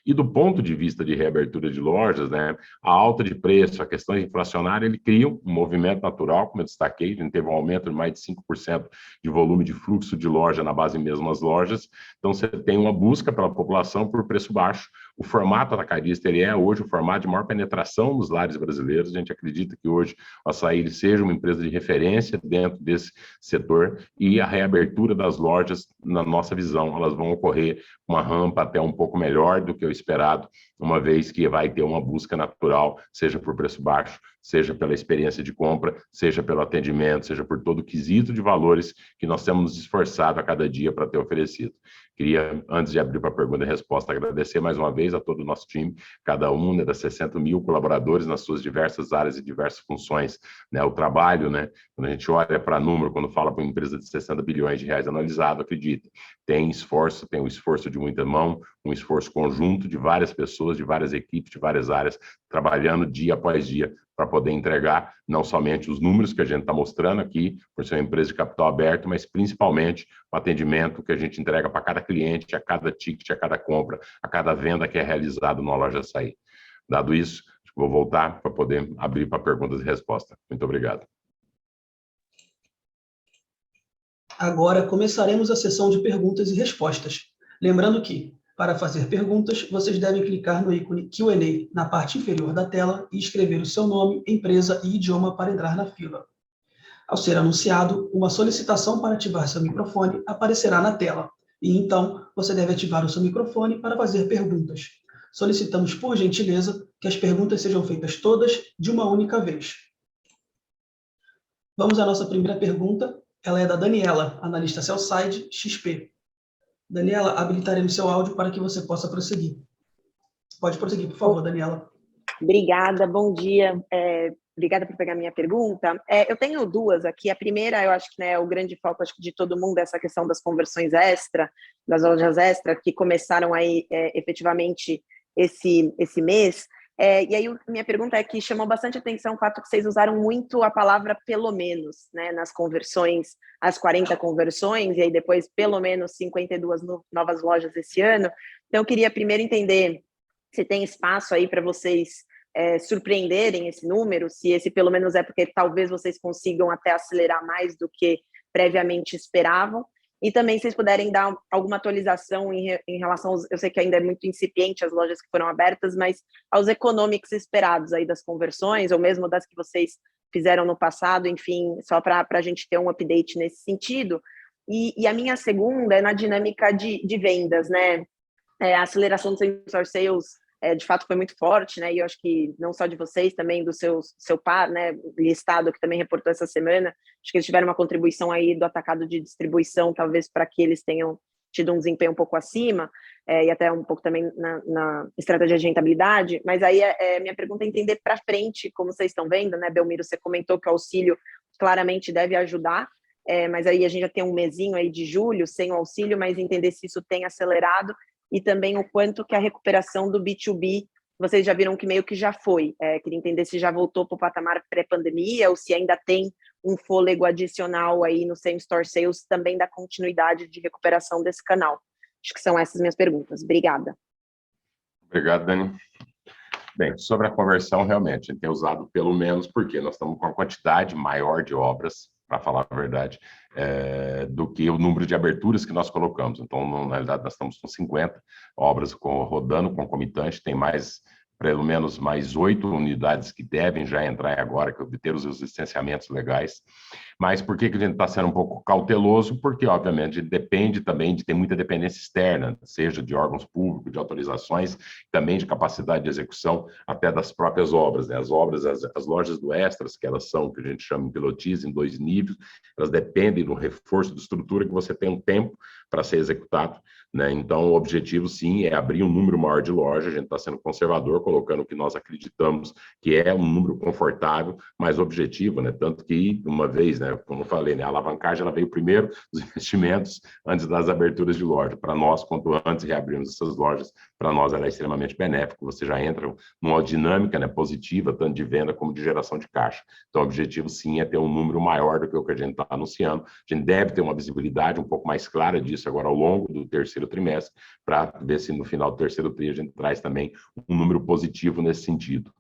E do ponto de vista de reabertura de lojas, né, a alta de preço, a questão inflacionária, ele cria um movimento natural, como eu destaquei, a gente teve um aumento de mais de 5% de volume de fluxo de loja na base mesmo as lojas, então você tem uma busca pela população por preço baixo. O formato atacadista, ele é hoje o formato de maior penetração nos lares brasileiros, a gente acredita que hoje o Assaí seja uma empresa de referência dentro desse setor, e a reabertura das lojas, na nossa visão, elas vão ocorrer uma rampa até um pouco melhor do que o esperado, uma vez que vai ter uma busca natural, seja por preço baixo, seja pela experiência de compra, seja pelo atendimento, seja por todo o quesito de valores que nós temos nos esforçado a cada dia para ter oferecido. Queria, antes de abrir para a pergunta e resposta, agradecer mais uma vez a todo o nosso time, cada um, né, das 60 mil colaboradores nas suas diversas áreas e diversas funções, né, o trabalho, né, quando a gente olha para número, quando fala para uma empresa de 60 bilhões de reais analisado, acredita, tem esforço, tem o esforço de muita mão, um esforço conjunto de várias pessoas, de várias equipes, de várias áreas, trabalhando dia após dia para poder entregar não somente os números que a gente está mostrando aqui, por ser uma empresa de capital aberto, mas principalmente o atendimento que a gente entrega para cada cliente, a cada ticket, a cada compra, a cada venda que é realizado numa loja Assaí. Dado isso, vou voltar para poder abrir para perguntas e respostas. Muito obrigado. Agora começaremos a sessão de perguntas e respostas. Lembrando que, para fazer perguntas, vocês devem clicar no ícone Q&A na parte inferior da tela e escrever o seu nome, empresa e idioma para entrar na fila. Ao ser anunciado, uma solicitação para ativar seu microfone aparecerá na tela, e então você deve ativar o seu microfone para fazer perguntas. Solicitamos, por gentileza, que as perguntas sejam feitas todas de uma única vez. Vamos à nossa primeira pergunta. Ela é da Daniela, analista Sell-Side XP. Daniela, habilitaremos seu áudio para que você possa prosseguir. Pode prosseguir, por favor, Daniela. Obrigada, bom dia. Obrigada por pegar minha pergunta. Eu tenho duas aqui. A primeira, eu acho que é o grande foco de todo mundo, essa questão das conversões extra, das lojas extra, que começaram aí efetivamente esse mês. E aí, minha pergunta é que chamou bastante atenção o fato que vocês usaram muito a palavra pelo menos, né, nas conversões, as 40 conversões, e aí depois pelo menos 52 novas lojas esse ano. Então, eu queria primeiro entender se tem espaço aí para vocês surpreenderem esse número, se esse pelo menos é porque talvez vocês consigam até acelerar mais do que previamente esperavam. E também, se vocês puderem dar alguma atualização em relação aos, eu sei que ainda é muito incipiente as lojas que foram abertas, mas aos economics esperados aí das conversões, ou mesmo das que vocês fizeram no passado, enfim, só para a gente ter um update nesse sentido. E a minha segunda é na dinâmica de vendas, né? A aceleração do same-store sales, de fato, foi muito forte, né? E eu acho que não só de vocês, também do seu par, né? Listado, que também reportou essa semana. Acho que eles tiveram uma contribuição aí do atacado de distribuição, talvez para que eles tenham tido um desempenho um pouco acima, e até um pouco também na estratégia de rentabilidade. Mas aí minha pergunta é entender para frente, como vocês estão vendo, né? Belmiro, você comentou que o auxílio claramente deve ajudar, mas aí a gente já tem um mesinho aí de julho sem o auxílio, mas entender se isso tem acelerado, e também o quanto que a recuperação do B2B, vocês já viram que meio que já foi. Queria entender se já voltou para o patamar pré-pandemia ou se ainda tem um fôlego adicional aí no same-store sales também da continuidade de recuperação desse canal. Acho que são essas minhas perguntas. Obrigada. Obrigado, Dani. Bem, sobre a conversão, realmente, a gente tem usado pelo menos porque nós estamos com uma quantidade maior de obras, para falar a verdade, do que o número de aberturas que nós colocamos. Então, na realidade, nós estamos com 50 obras rodando concomitante, tem mais, pelo menos mais 8 unidades que devem já entrar agora, que obter os licenciamentos legais. Mas por que a gente está sendo um pouco cauteloso? Porque, obviamente, depende também de ter muita dependência externa, seja de órgãos públicos, de autorizações, também de capacidade de execução, até das próprias obras, né? As obras, as lojas do Extras, que elas são, que a gente chama de pilotis, em 2 níveis, elas dependem do reforço de estrutura que você tem um tempo para ser executado, né? Então, o objetivo, sim, é abrir um número maior de lojas. A gente está sendo conservador, colocando o que nós acreditamos que é um número confortável, mas objetivo, né? Tanto que, uma vez, né, como eu falei, né, a alavancagem ela veio primeiro dos investimentos antes das aberturas de loja. Para nós, quanto antes reabrirmos essas lojas, para nós ela é extremamente benéfico. Você já entra numa dinâmica, né, positiva, tanto de venda como de geração de caixa. Então, o objetivo, sim, é ter um número maior do que o que a gente está anunciando. A gente deve ter uma visibilidade um pouco mais clara disso agora ao longo do terceiro trimestre, para ver se no final do terceiro trimestre a gente traz também um número positivo nesse sentido.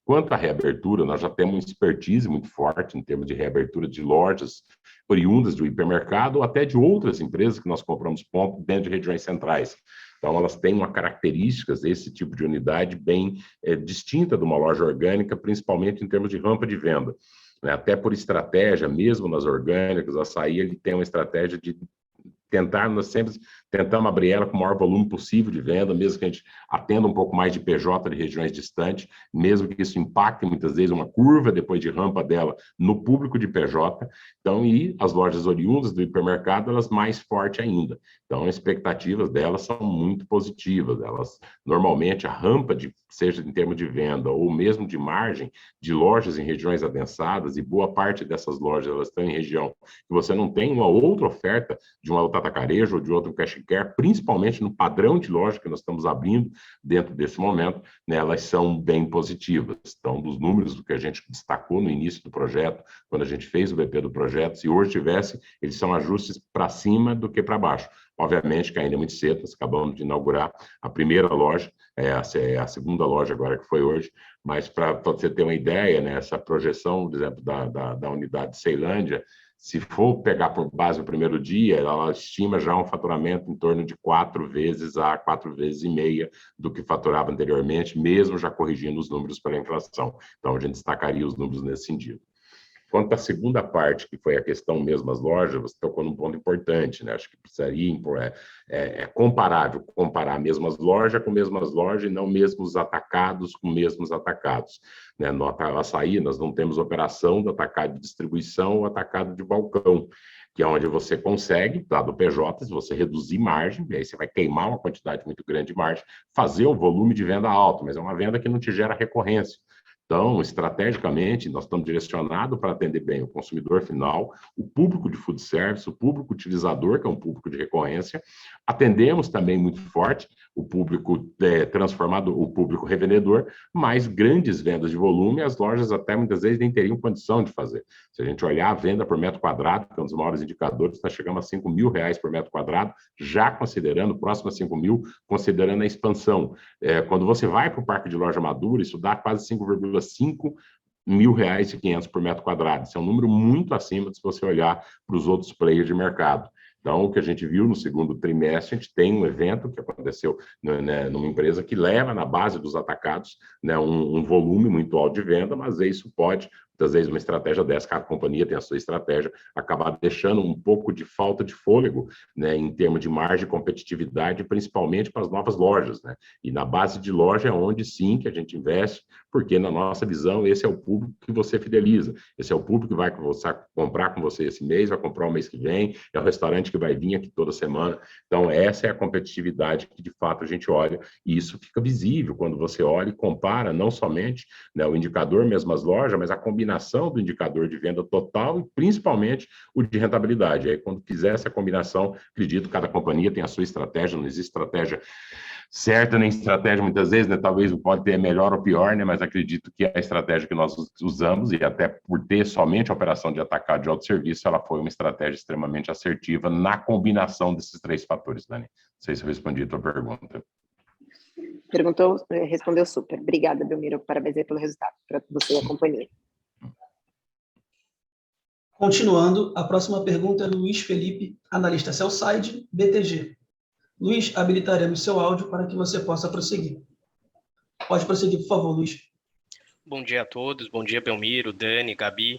Quanto à reabertura, nós já temos uma expertise muito forte em termos de reabertura de lojas oriundas do hipermercado ou até de outras empresas que nós compramos ponto dentro de regiões centrais. Então, elas têm uma características desse tipo de unidade bem distinta de uma loja orgânica, principalmente em termos de rampa de venda. Até por estratégia, mesmo nas orgânicas, a Açaí ele tem uma estratégia de nós sempre tentamos abrir ela com o maior volume possível de venda, mesmo que a gente atenda um pouco mais de PJ de regiões distantes, mesmo que isso impacte muitas vezes uma curva depois de rampa dela no público de PJ. Então, e as lojas oriundas do hipermercado, elas mais forte ainda. Então, as expectativas delas são muito positivas. Elas, normalmente, a rampa, seja em termos de venda ou mesmo de margem, de lojas em regiões adensadas, e boa parte dessas lojas elas estão em região que você não tem uma outra oferta de uma outra atacarejo ou de outro cash and care, principalmente no padrão de loja que nós estamos abrindo dentro desse momento, né, elas são bem positivas. Então, dos números do que a gente destacou no início do projeto, quando a gente fez o BP do projeto, se hoje tivesse, eles são ajustes para cima do que para baixo. Obviamente que ainda é muito cedo, nós acabamos de inaugurar a primeira loja, a segunda loja agora que foi hoje, mas para você ter uma ideia, né, essa projeção, por exemplo, da unidade de Ceilândia, se for pegar por base o primeiro dia, ela estima já um faturamento em torno de 4 vezes a 4 vezes e meia do que faturava anteriormente, mesmo já corrigindo os números pela inflação. Então, a gente destacaria os números nesse sentido. Quanto à segunda parte, que foi a questão mesmo das lojas, você tocou num ponto importante, né? Acho que precisaria, comparável, comparar mesmas lojas com mesmas lojas e não mesmos atacados com mesmos atacados. Né? No Açaí, nós não temos operação do atacado de distribuição ou atacado de balcão, que é onde você consegue, dado o PJ, se você reduzir margem, e aí você vai queimar uma quantidade muito grande de margem, fazer um volume de venda alto, mas é uma venda que não te gera recorrência. Então, estrategicamente, nós estamos direcionados para atender bem o consumidor final, o público de food service, o público utilizador, que é um público de recorrência. Atendemos também muito forte o público transformador, o público revendedor, mas grandes vendas de volume, as lojas até muitas vezes nem teriam condição de fazer. Se a gente olhar a venda por metro quadrado, que é um dos maiores indicadores, está chegando a R$5.000 por metro quadrado, já considerando, próximo a 5.000, considerando a expansão. Quando você vai para o parque de loja madura, isso dá quase 5,5 mil reais e 500 por metro quadrado. Isso é um número muito acima de se você olhar para os outros players de mercado. Então, o que a gente viu no segundo trimestre, a gente tem um evento que aconteceu numa empresa que leva na base dos atacados, né, um volume muito alto de venda, mas isso pode, muitas vezes, uma estratégia dessa, cada companhia tem a sua estratégia, acabar deixando um pouco de falta de fôlego, né, em termos de margem e competitividade, principalmente para as novas lojas. Né? E na base de loja é onde, sim, que a gente investe, porque, na nossa visão, esse é o público que você fideliza. Esse é o público que vai comprar com você esse mês, vai comprar o mês que vem, é o restaurante que vai vir aqui toda semana. Então, essa é a competitividade que, de fato, a gente olha, e isso fica visível quando você olha e compara não somente, né, o indicador mesmo as lojas, mas a combinação do indicador de venda total e, principalmente, o de rentabilidade. Aí, quando fizer essa combinação, acredito que cada companhia tem a sua estratégia, não existe estratégia certa nem estratégia muitas vezes, né? Talvez pode ter melhor ou pior, né? Mas acredito que a estratégia que nós usamos, e até por ter somente a operação de atacado de autosserviço, ela foi uma estratégia extremamente assertiva na combinação desses 3 fatores, Dani. Não sei se eu respondi a tua pergunta. Respondeu super. Obrigada, Belmiro. Parabéns aí pelo resultado, para você e a companhia. Continuando, a próxima pergunta é do Luiz Felipe, analista Sell-Side, BTG. Luiz, habilitaremos seu áudio para que você possa prosseguir. Pode prosseguir, por favor, Luiz. Bom dia a todos, bom dia, Belmiro, Dani, Gabi.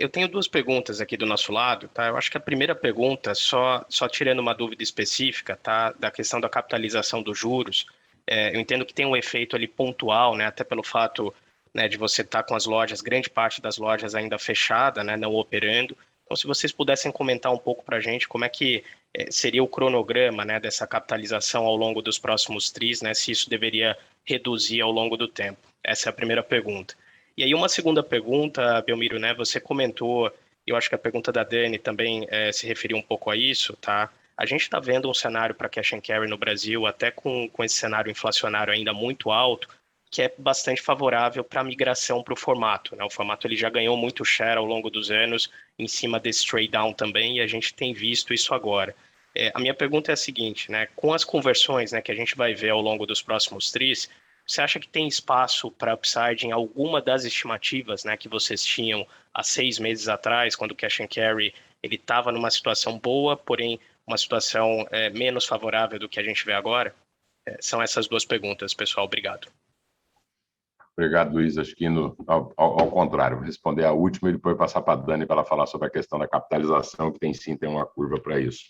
Eu tenho 2 perguntas aqui do nosso lado, tá? Eu acho que a primeira pergunta, só tirando uma dúvida específica, tá? Da questão da capitalização dos juros. Eu entendo que tem um efeito ali pontual, né? Até pelo fato, né, de você estar com as lojas, grande parte das lojas ainda fechada, né, não operando. Então, se vocês pudessem comentar um pouco para a gente como é que seria o cronograma, né, dessa capitalização ao longo dos próximos tris, né, se isso deveria reduzir ao longo do tempo. Essa é a primeira pergunta. E aí uma segunda pergunta, Belmiro, né, você comentou, eu acho que a pergunta da Dani também se referiu um pouco a isso, tá? A gente está vendo um cenário para cash and carry no Brasil, até com esse cenário inflacionário ainda muito alto, que é bastante favorável para a migração para o formato, né? O formato ele já ganhou muito share ao longo dos anos, em cima desse trade down também, e a gente tem visto isso agora. A minha pergunta é a seguinte, né? Com as conversões, né, que a gente vai ver ao longo dos próximos tris, você acha que tem espaço para upside em alguma das estimativas, né, que vocês tinham há 6 meses atrás, quando o cash and carry ele estava numa situação boa, porém uma situação menos favorável do que a gente vê agora? São essas 2 perguntas, pessoal. Obrigado. Obrigado, Luiz. Acho que ao contrário, vou responder a última e depois passar para a Dani para ela falar sobre a questão da capitalização, que tem uma curva para isso.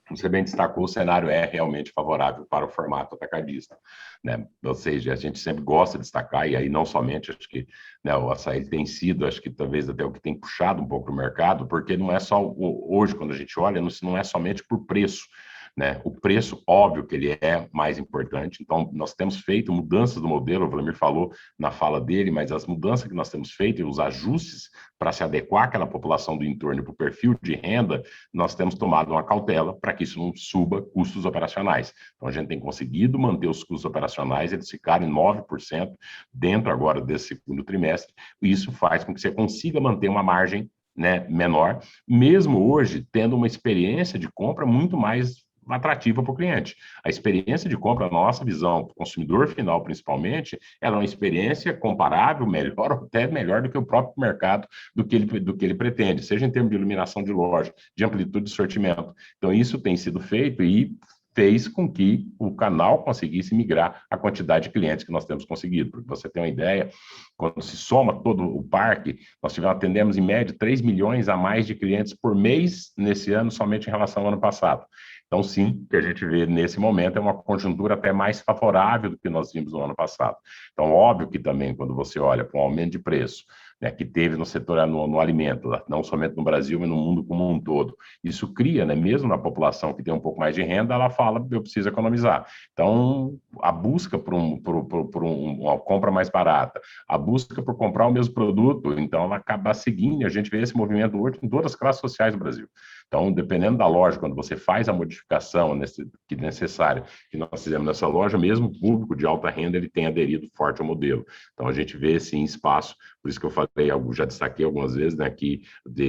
Como você bem destacou, o cenário é realmente favorável para o formato atacadista, né? Ou seja, a gente sempre gosta de destacar, e aí não somente, acho que, né, o açaí tem sido, acho que talvez até o que tem puxado um pouco o mercado, porque não é só, hoje, quando a gente olha, não é somente por preço, né? O preço, óbvio que ele é mais importante, então nós temos feito mudanças do modelo, o Vladimir falou na fala dele, mas as mudanças que nós temos feito e os ajustes para se adequar àquela população do entorno para o perfil de renda, nós temos tomado uma cautela para que isso não suba custos operacionais. Então a gente tem conseguido manter os custos operacionais, eles ficarem 9% dentro agora desse segundo trimestre, e isso faz com que você consiga manter uma margem, né, menor, mesmo hoje tendo uma experiência de compra muito mais atrativa para o cliente. A experiência de compra, a nossa visão, para o consumidor final principalmente, ela é uma experiência comparável, melhor, até melhor do que o próprio mercado, do que ele pretende, seja em termos de iluminação de loja, de amplitude de sortimento. Então, isso tem sido feito e fez com que o canal conseguisse migrar a quantidade de clientes que nós temos conseguido. Porque você tem uma ideia, quando se soma todo o parque, nós atendemos em média 3 milhões a mais de clientes por mês nesse ano, somente em relação ao ano passado. Então, sim, o que a gente vê nesse momento é uma conjuntura até mais favorável do que nós vimos no ano passado. Então, óbvio que também, quando você olha para um aumento de preço, né, que teve no setor no alimento, não somente no Brasil, mas no mundo como um todo, isso cria, né, mesmo na população que tem um pouco mais de renda, ela fala, eu preciso economizar. Então, a busca por uma compra mais barata, a busca por comprar o mesmo produto, então ela acaba seguindo, a gente vê esse movimento hoje em todas as classes sociais do Brasil. Então, dependendo da loja, quando você faz a modificação que necessária, que nós fizemos nessa loja, mesmo o público de alta renda, ele tem aderido forte ao modelo. Então, a gente vê, sim, espaço, por isso que eu falei, já destaquei algumas vezes, né, que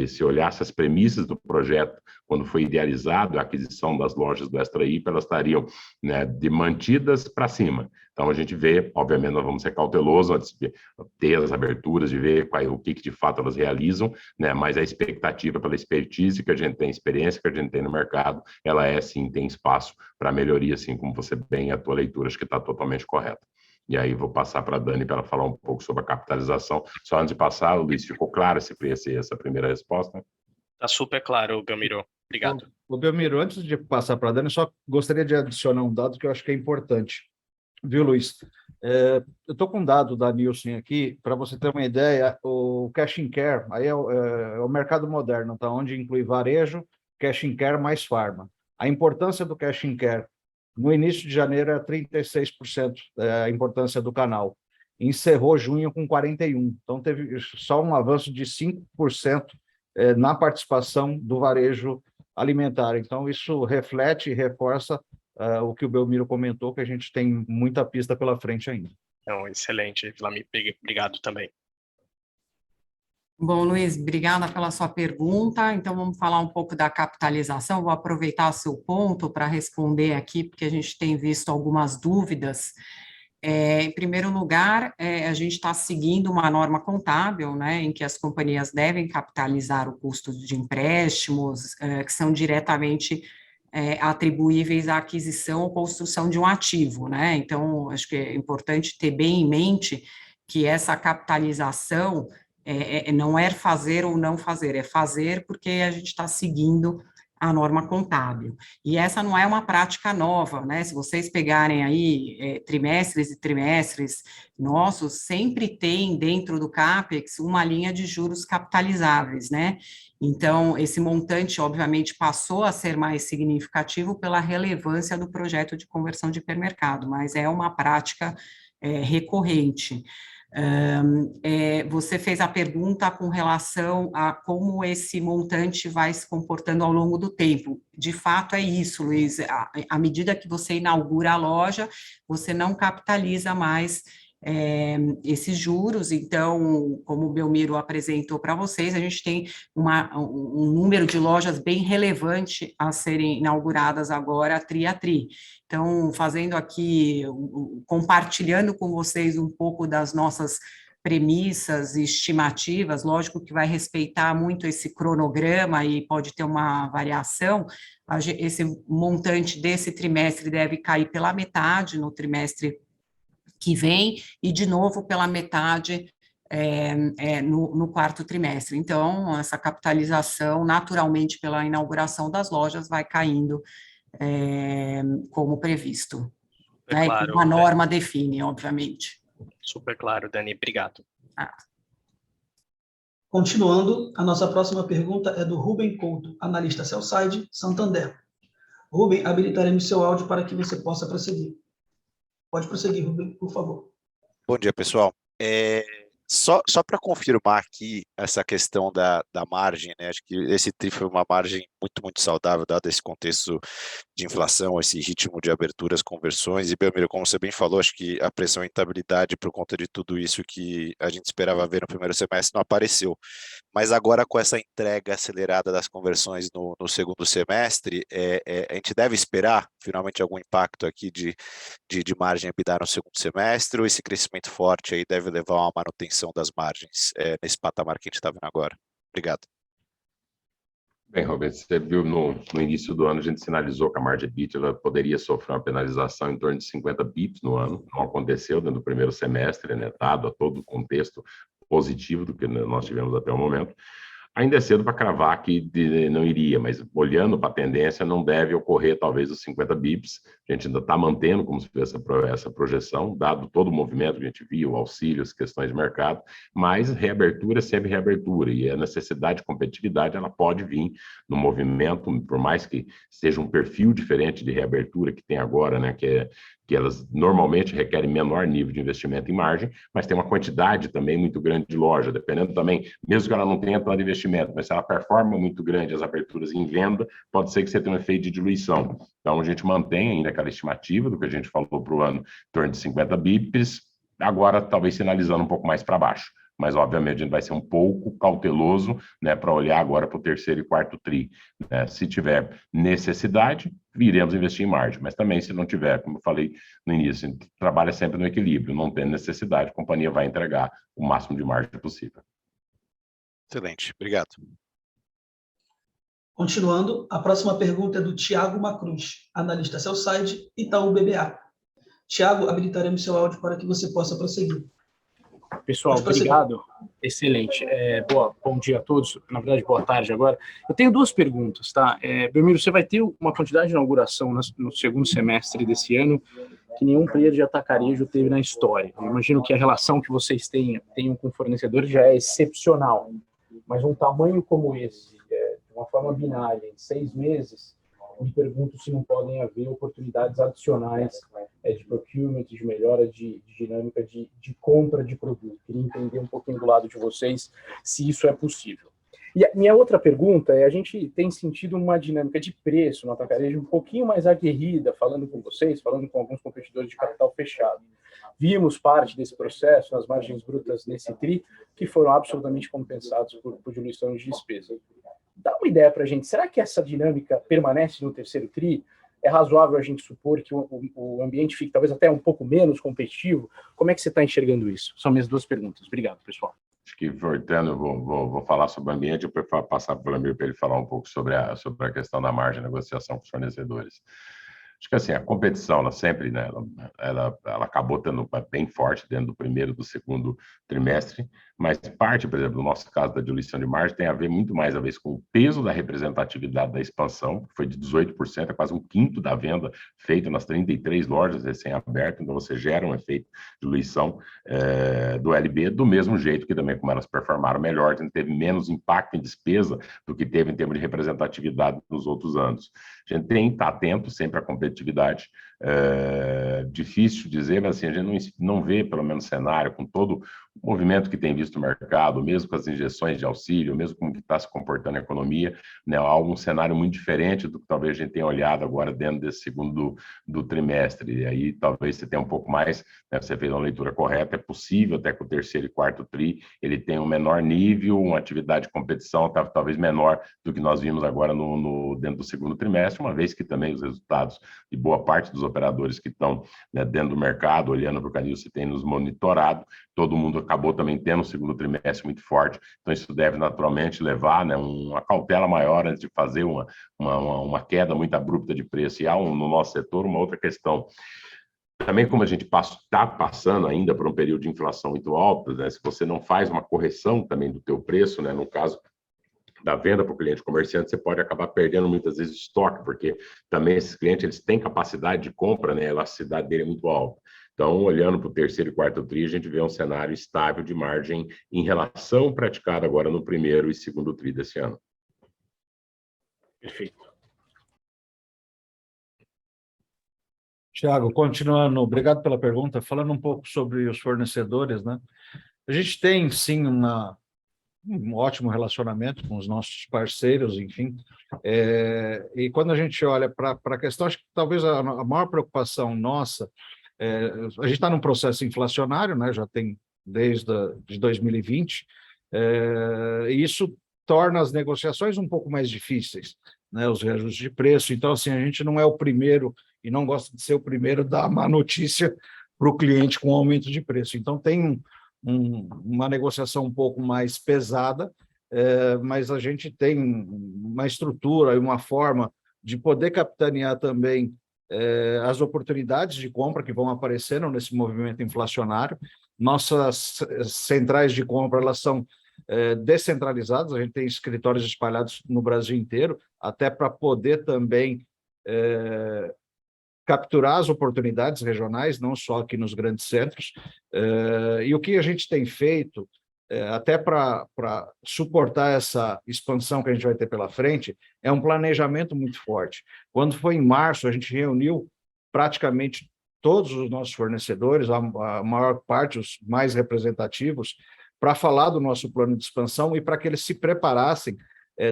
se olhasse as premissas do projeto, quando foi idealizado a aquisição das lojas do Extra Hiper, elas estariam, né, de mantidas para cima. Então, a gente vê, obviamente, nós vamos ser cautelosos antes de ter as aberturas, de ver o que de fato elas realizam, né? Mas a expectativa pela expertise que a gente tem, experiência que a gente tem no mercado, ela sim, tem espaço para melhoria, assim como você bem, a tua leitura, acho que está totalmente correta. E aí vou passar para a Dani para ela falar um pouco sobre a capitalização. Só antes de passar, Luiz, ficou claro essa primeira resposta? Está super claro, Belmiro. Obrigado. O Belmiro, antes de passar para a Dani, só gostaria de adicionar um dado que eu acho que é importante. Viu, Luiz? Eu estou com um dado da Nielsen aqui, para você ter uma ideia, o Cash and Care, aí é o mercado moderno, tá? Onde inclui varejo, Cash and Care mais farma. A importância do Cash and Care, no início de janeiro, era 36% a importância do canal. Encerrou junho com 41%. Então, teve só um avanço de 5% na participação do varejo alimentar. Então, isso reflete e reforça o que o Belmiro comentou, que a gente tem muita pista pela frente ainda. Então, excelente, Vlamir. Obrigado também. Bom, Luiz, obrigada pela sua pergunta. Então, vamos falar um pouco da capitalização. Vou aproveitar seu ponto para responder aqui, porque a gente tem visto algumas dúvidas. Em primeiro lugar, a gente está seguindo uma norma contábil, né, em que as companhias devem capitalizar o custo de empréstimos, que são diretamente atribuíveis à aquisição ou construção de um ativo, né? Então, acho que é importante ter bem em mente que essa capitalização não é fazer ou não fazer, é fazer porque a gente está seguindo a norma contábil. E essa não é uma prática nova, né? Se vocês pegarem aí trimestres e trimestres nossos, sempre tem dentro do CAPEX uma linha de juros capitalizáveis, né? Então, esse montante, obviamente, passou a ser mais significativo pela relevância do projeto de conversão de hipermercado, mas é uma prática recorrente. Você fez a pergunta com relação a como esse montante vai se comportando ao longo do tempo. De fato, é isso, Luiz. À medida que você inaugura a loja, você não capitaliza mais esses juros. Então, como o Belmiro apresentou para vocês, a gente tem um número de lojas bem relevante a serem inauguradas agora, tri a tri. Então, fazendo aqui, compartilhando com vocês um pouco das nossas premissas e estimativas, lógico que vai respeitar muito esse cronograma e pode ter uma variação, esse montante desse trimestre deve cair pela metade no trimestre que vem, e de novo pela metade no quarto trimestre. Então, essa capitalização, naturalmente, pela inauguração das lojas, vai caindo como previsto. Né? Claro, como a norma define, obviamente. Super claro, Dani. Obrigado. Continuando, a nossa próxima pergunta é do Rubem Couto, analista Sell-Side, Santander. Rubem, habilitaremos seu áudio para que você possa prosseguir. Pode prosseguir, Rubem, por favor. Bom dia, pessoal. Só para confirmar aqui essa questão da margem, né? Acho que esse TRI foi uma margem muito saudável, dado esse contexto de inflação, esse ritmo de aberturas, conversões. E, Belmiro, como você bem falou, acho que a pressão em rentabilidade por conta de tudo isso que a gente esperava ver no primeiro semestre não apareceu. Mas agora, com essa entrega acelerada das conversões no segundo semestre, a gente deve esperar finalmente algum impacto aqui de margem EBITDA no segundo semestre, ou esse crescimento forte aí deve levar a uma manutenção das margens nesse patamar que a gente está vendo agora? Obrigado. Bem, Roberto, você viu no início do ano, a gente sinalizou que a margem EBITDA ela poderia sofrer uma penalização em torno de 50 bips no ano. Não aconteceu dentro do primeiro semestre, né, dado a todo o contexto positivo do que nós tivemos até o momento. Ainda é cedo para cravar que não iria, mas olhando para a tendência, não deve ocorrer talvez os 50 bips. A gente ainda está mantendo como se fosse essa projeção, dado todo o movimento que a gente viu, auxílios, questões de mercado, mas reabertura é sempre reabertura, e a necessidade de competitividade ela pode vir no movimento, por mais que seja um perfil diferente de reabertura que tem agora, né, que elas normalmente requerem menor nível de investimento em margem, mas tem uma quantidade também muito grande de loja, dependendo também, mesmo que ela não tenha tanto investimento, mas se ela performa muito grande as aberturas em venda, pode ser que você tenha um efeito de diluição. Então, a gente mantém ainda aquela estimativa do que a gente falou para o ano, em torno de 50 bips, agora talvez sinalizando um pouco mais para baixo. Mas, obviamente, a gente vai ser um pouco cauteloso, né, para olhar agora para o terceiro e quarto TRI. Né? Se tiver necessidade, iremos investir em margem, mas também, se não tiver, como eu falei no início, a gente trabalha sempre no equilíbrio, não tem necessidade, a companhia vai entregar o máximo de margem possível. Excelente, obrigado. Continuando, a próxima pergunta é do Thiago Macruz, analista sell-side, Itaú BBA. Thiago, habilitaremos seu áudio para que você possa prosseguir. Pessoal, obrigado. Excelente. Bom dia a todos. Na verdade, boa tarde agora. Eu tenho duas perguntas, tá? Belmiro, você vai ter uma quantidade de inauguração no segundo semestre desse ano que nenhum player de atacarejo teve na história. Eu imagino que a relação que vocês tenham com fornecedores já é excepcional, mas um tamanho como esse, de uma forma binária, em 6 meses, me pergunto se não podem haver oportunidades adicionais de procurement, de melhora de dinâmica de compra de produto. Queria entender um pouquinho do lado de vocês se isso é possível. E a minha outra pergunta a gente tem sentido uma dinâmica de preço no atacarejo um pouquinho mais aguerrida, falando com vocês, falando com alguns competidores de capital fechado. Vimos parte desse processo nas margens brutas nesse TRI, que foram absolutamente compensados por diluição de despesa. Dá uma ideia para a gente, será que essa dinâmica permanece no terceiro TRI? É razoável a gente supor que o ambiente fique talvez até um pouco menos competitivo? Como é que você está enxergando isso? São minhas duas perguntas. Obrigado, pessoal. Acho que, voltando, eu vou falar sobre o ambiente, depois passar para o Belmiro para ele falar um pouco sobre a questão da margem de negociação com os fornecedores. Acho que assim, a competição, ela sempre, né, ela acabou tendo bem forte dentro do primeiro e do segundo trimestre, mas parte, por exemplo, no nosso caso da diluição de margem, tem a ver muito mais a ver com o peso da representatividade da expansão, que foi de 18%, é quase um quinto da venda feita nas 33 lojas recém-abertas, então você gera um efeito de diluição do LB, do mesmo jeito que também, como elas performaram melhor, a gente teve menos impacto em despesa do que teve em termos de representatividade nos outros anos. A gente tem que estar atento sempre à competitividade, difícil dizer, mas assim, a gente não vê, pelo menos, cenário com todo o movimento que tem visto no mercado, mesmo com as injeções de auxílio, mesmo como que está se comportando a economia, né, algum cenário muito diferente do que talvez a gente tenha olhado agora dentro desse segundo do trimestre. E aí talvez você tenha um pouco mais, né, você fez uma leitura correta, é possível até que o terceiro e quarto TRI ele tenha um menor nível, uma atividade de competição talvez menor do que nós vimos agora dentro do segundo trimestre, uma vez que também os resultados de boa parte dos operadores que estão, né, dentro do mercado, olhando para o canil, se tem nos monitorado, todo mundo acabou também tendo um segundo trimestre muito forte, então isso deve naturalmente levar, né, uma cautela maior antes de fazer uma queda muito abrupta de preço. E há no nosso setor uma outra questão. Também, como a gente está passando ainda por um período de inflação muito alta, né, se você não faz uma correção também do teu preço, né, no caso da venda para o cliente comerciante, você pode acabar perdendo muitas vezes estoque, porque também esses clientes eles têm capacidade de compra, né, a elasticidade dele é muito alta. Então, olhando para o terceiro e quarto TRI, a gente vê um cenário estável de margem em relação praticada agora no primeiro e segundo TRI desse ano. Perfeito. Tiago, continuando, obrigado pela pergunta. Falando um pouco sobre os fornecedores, né? A gente tem, sim, uma um ótimo relacionamento com os nossos parceiros, enfim. E quando a gente olha para a questão, acho que talvez a maior preocupação nossa, a gente está num processo inflacionário, né, já tem desde de 2020, e isso torna as negociações um pouco mais difíceis, né, os reajustes de preço. Então, assim, a gente não é o primeiro, e não gosta de ser o primeiro, a dar má notícia para o cliente com aumento de preço. Então, tem uma negociação um pouco mais pesada, mas a gente tem uma estrutura e uma forma de poder capitanear também as oportunidades de compra que vão aparecendo nesse movimento inflacionário. Nossas centrais de compra, elas são descentralizadas, a gente tem escritórios espalhados no Brasil inteiro, até para poder também capturar as oportunidades regionais, não só aqui nos grandes centros. E o que a gente tem feito, até para suportar essa expansão que a gente vai ter pela frente, é um planejamento muito forte. Quando foi em março, a gente reuniu praticamente todos os nossos fornecedores, a maior parte, os mais representativos, para falar do nosso plano de expansão e para que eles se preparassem,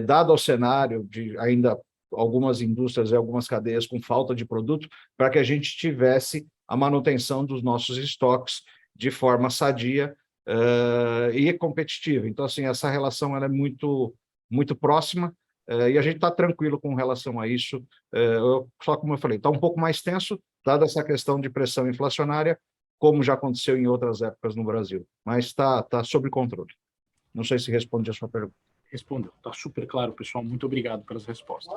dado ao cenário de ainda algumas indústrias e algumas cadeias com falta de produto, para que a gente tivesse a manutenção dos nossos estoques de forma sadia e competitiva. Então, assim, essa relação ela é muito, muito próxima e a gente está tranquilo com relação a isso. Só como eu falei, está um pouco mais tenso, dada essa questão de pressão inflacionária, como já aconteceu em outras épocas no Brasil, mas está sob controle. Não sei se responde a sua pergunta. Respondeu, está super claro, pessoal. Muito obrigado pelas respostas.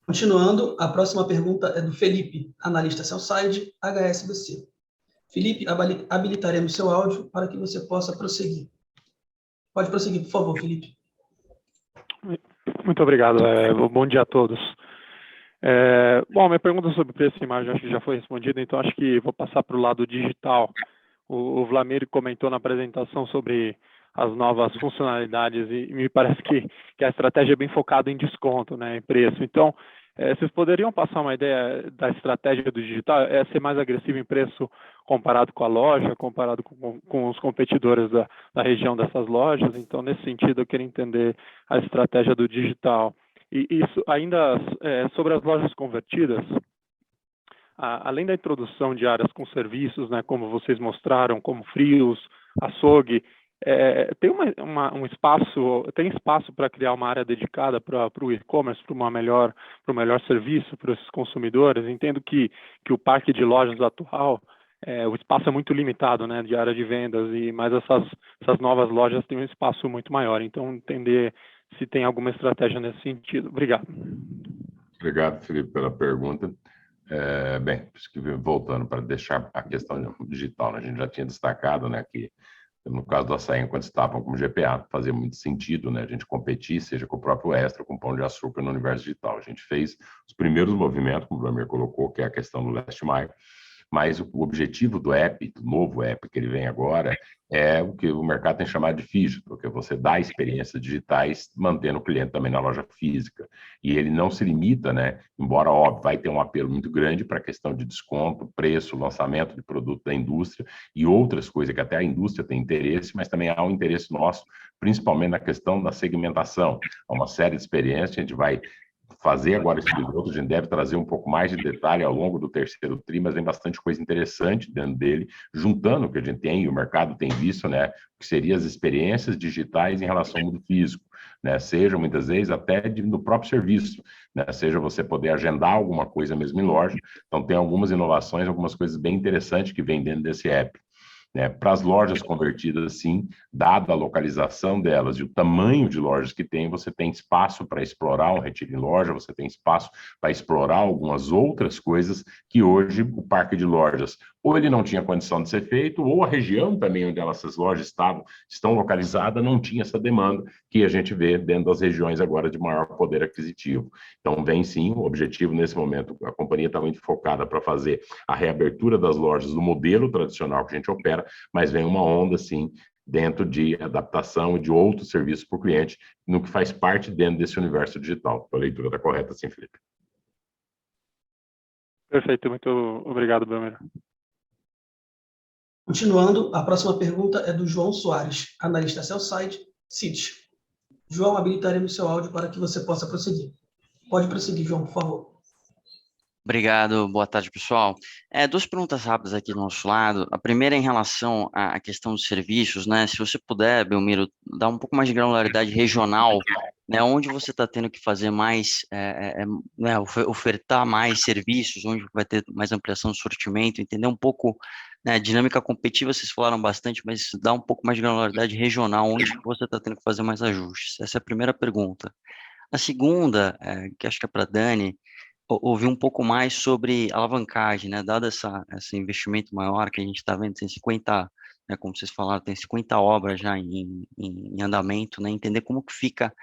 Continuando, a próxima pergunta é do Felipe, analista Sell-Side, HSBC. Felipe, habilitaremos seu áudio para que você possa prosseguir. Pode prosseguir, por favor, Felipe. Muito obrigado. Bom dia a todos. Bom, minha pergunta sobre preço e margem acho que já foi respondida, então acho que vou passar para o lado digital. O Wlamir comentou na apresentação sobre as novas funcionalidades e me parece que a estratégia é bem focada em desconto, né, em preço. Então, vocês poderiam passar uma ideia da estratégia do digital? É ser mais agressivo em preço comparado com a loja, comparado com os competidores da região dessas lojas? Então, nesse sentido, eu queria entender a estratégia do digital. E isso ainda sobre as lojas convertidas, além da introdução de áreas com serviços, né, como vocês mostraram, como frios, açougue, tem um espaço, tem espaço para criar uma área dedicada para o e-commerce, para o melhor serviço para esses consumidores? Entendo que o parque de lojas atual, o espaço é muito limitado, né, de área de vendas, mas essas novas lojas têm um espaço muito maior. Então, entender se tem alguma estratégia nesse sentido. Obrigado. Obrigado, Felipe, pela pergunta. Bem, voltando para deixar a questão digital, né, a gente já tinha destacado, né, que no caso do açaí, quando estavam como GPA, fazia muito sentido, né, a gente competir, seja com o próprio Extra, com o Pão de Açúcar no universo digital. A gente fez os primeiros movimentos, como o Wlamir colocou, que é a questão do Last Mile, mas o objetivo do app, do novo app que ele vem agora, é o que o mercado tem chamado de digital, que é você dar experiências digitais mantendo o cliente também na loja física. E ele não se limita, né? Embora, óbvio, vai ter um apelo muito grande para a questão de desconto, preço, lançamento de produto da indústria e outras coisas que até a indústria tem interesse, mas também há um interesse nosso, principalmente na questão da segmentação. Há uma série de experiências, a gente vai fazer agora esse piloto, a gente deve trazer um pouco mais de detalhe ao longo do terceiro tri, mas tem bastante coisa interessante dentro dele, juntando o que a gente tem, e o mercado tem visto, né, que seriam as experiências digitais em relação ao mundo físico, né, seja muitas vezes até no próprio serviço, né, seja você poder agendar alguma coisa mesmo em loja. Então tem algumas inovações, algumas coisas bem interessantes que vem dentro desse app. Para as lojas convertidas, sim, dada a localização delas e o tamanho de lojas que tem, você tem espaço para explorar um retiro em loja, você tem espaço para explorar algumas outras coisas que hoje o parque de lojas, ou ele não tinha condição de ser feito, ou a região também onde essas lojas estão localizadas não tinha essa demanda que a gente vê dentro das regiões agora de maior poder aquisitivo. Então, vem sim, o objetivo nesse momento, a companhia está muito focada para fazer a reabertura das lojas do modelo tradicional que a gente opera, mas vem uma onda, sim, dentro de adaptação e de outros serviços para o cliente, no que faz parte dentro desse universo digital. A leitura está correta, sim, Felipe. Perfeito, muito obrigado, Belmiro. Continuando, a próxima pergunta é do João Soares, analista Sell-Side, Citi. João, habilitaremos seu áudio para que você possa prosseguir. Pode prosseguir, João, por favor. Obrigado, boa tarde, pessoal. Duas perguntas rápidas aqui do nosso lado. A primeira é em relação à questão dos serviços, né? Se você puder, Belmiro, dar um pouco mais de granularidade regional, né? Onde você está tendo que fazer mais, né, ofertar mais serviços, onde vai ter mais ampliação do sortimento, entender um pouco, né, dinâmica competitiva, vocês falaram bastante, mas dá um pouco mais de granularidade regional, onde você está tendo que fazer mais ajustes. Essa é a primeira pergunta. A segunda, que acho que é para a Dani, ouvir um pouco mais sobre alavancagem, né? Dado esse investimento maior que a gente está vendo, tem 50, né, como vocês falaram, tem 50 obras já em andamento, né? Entender como que fica.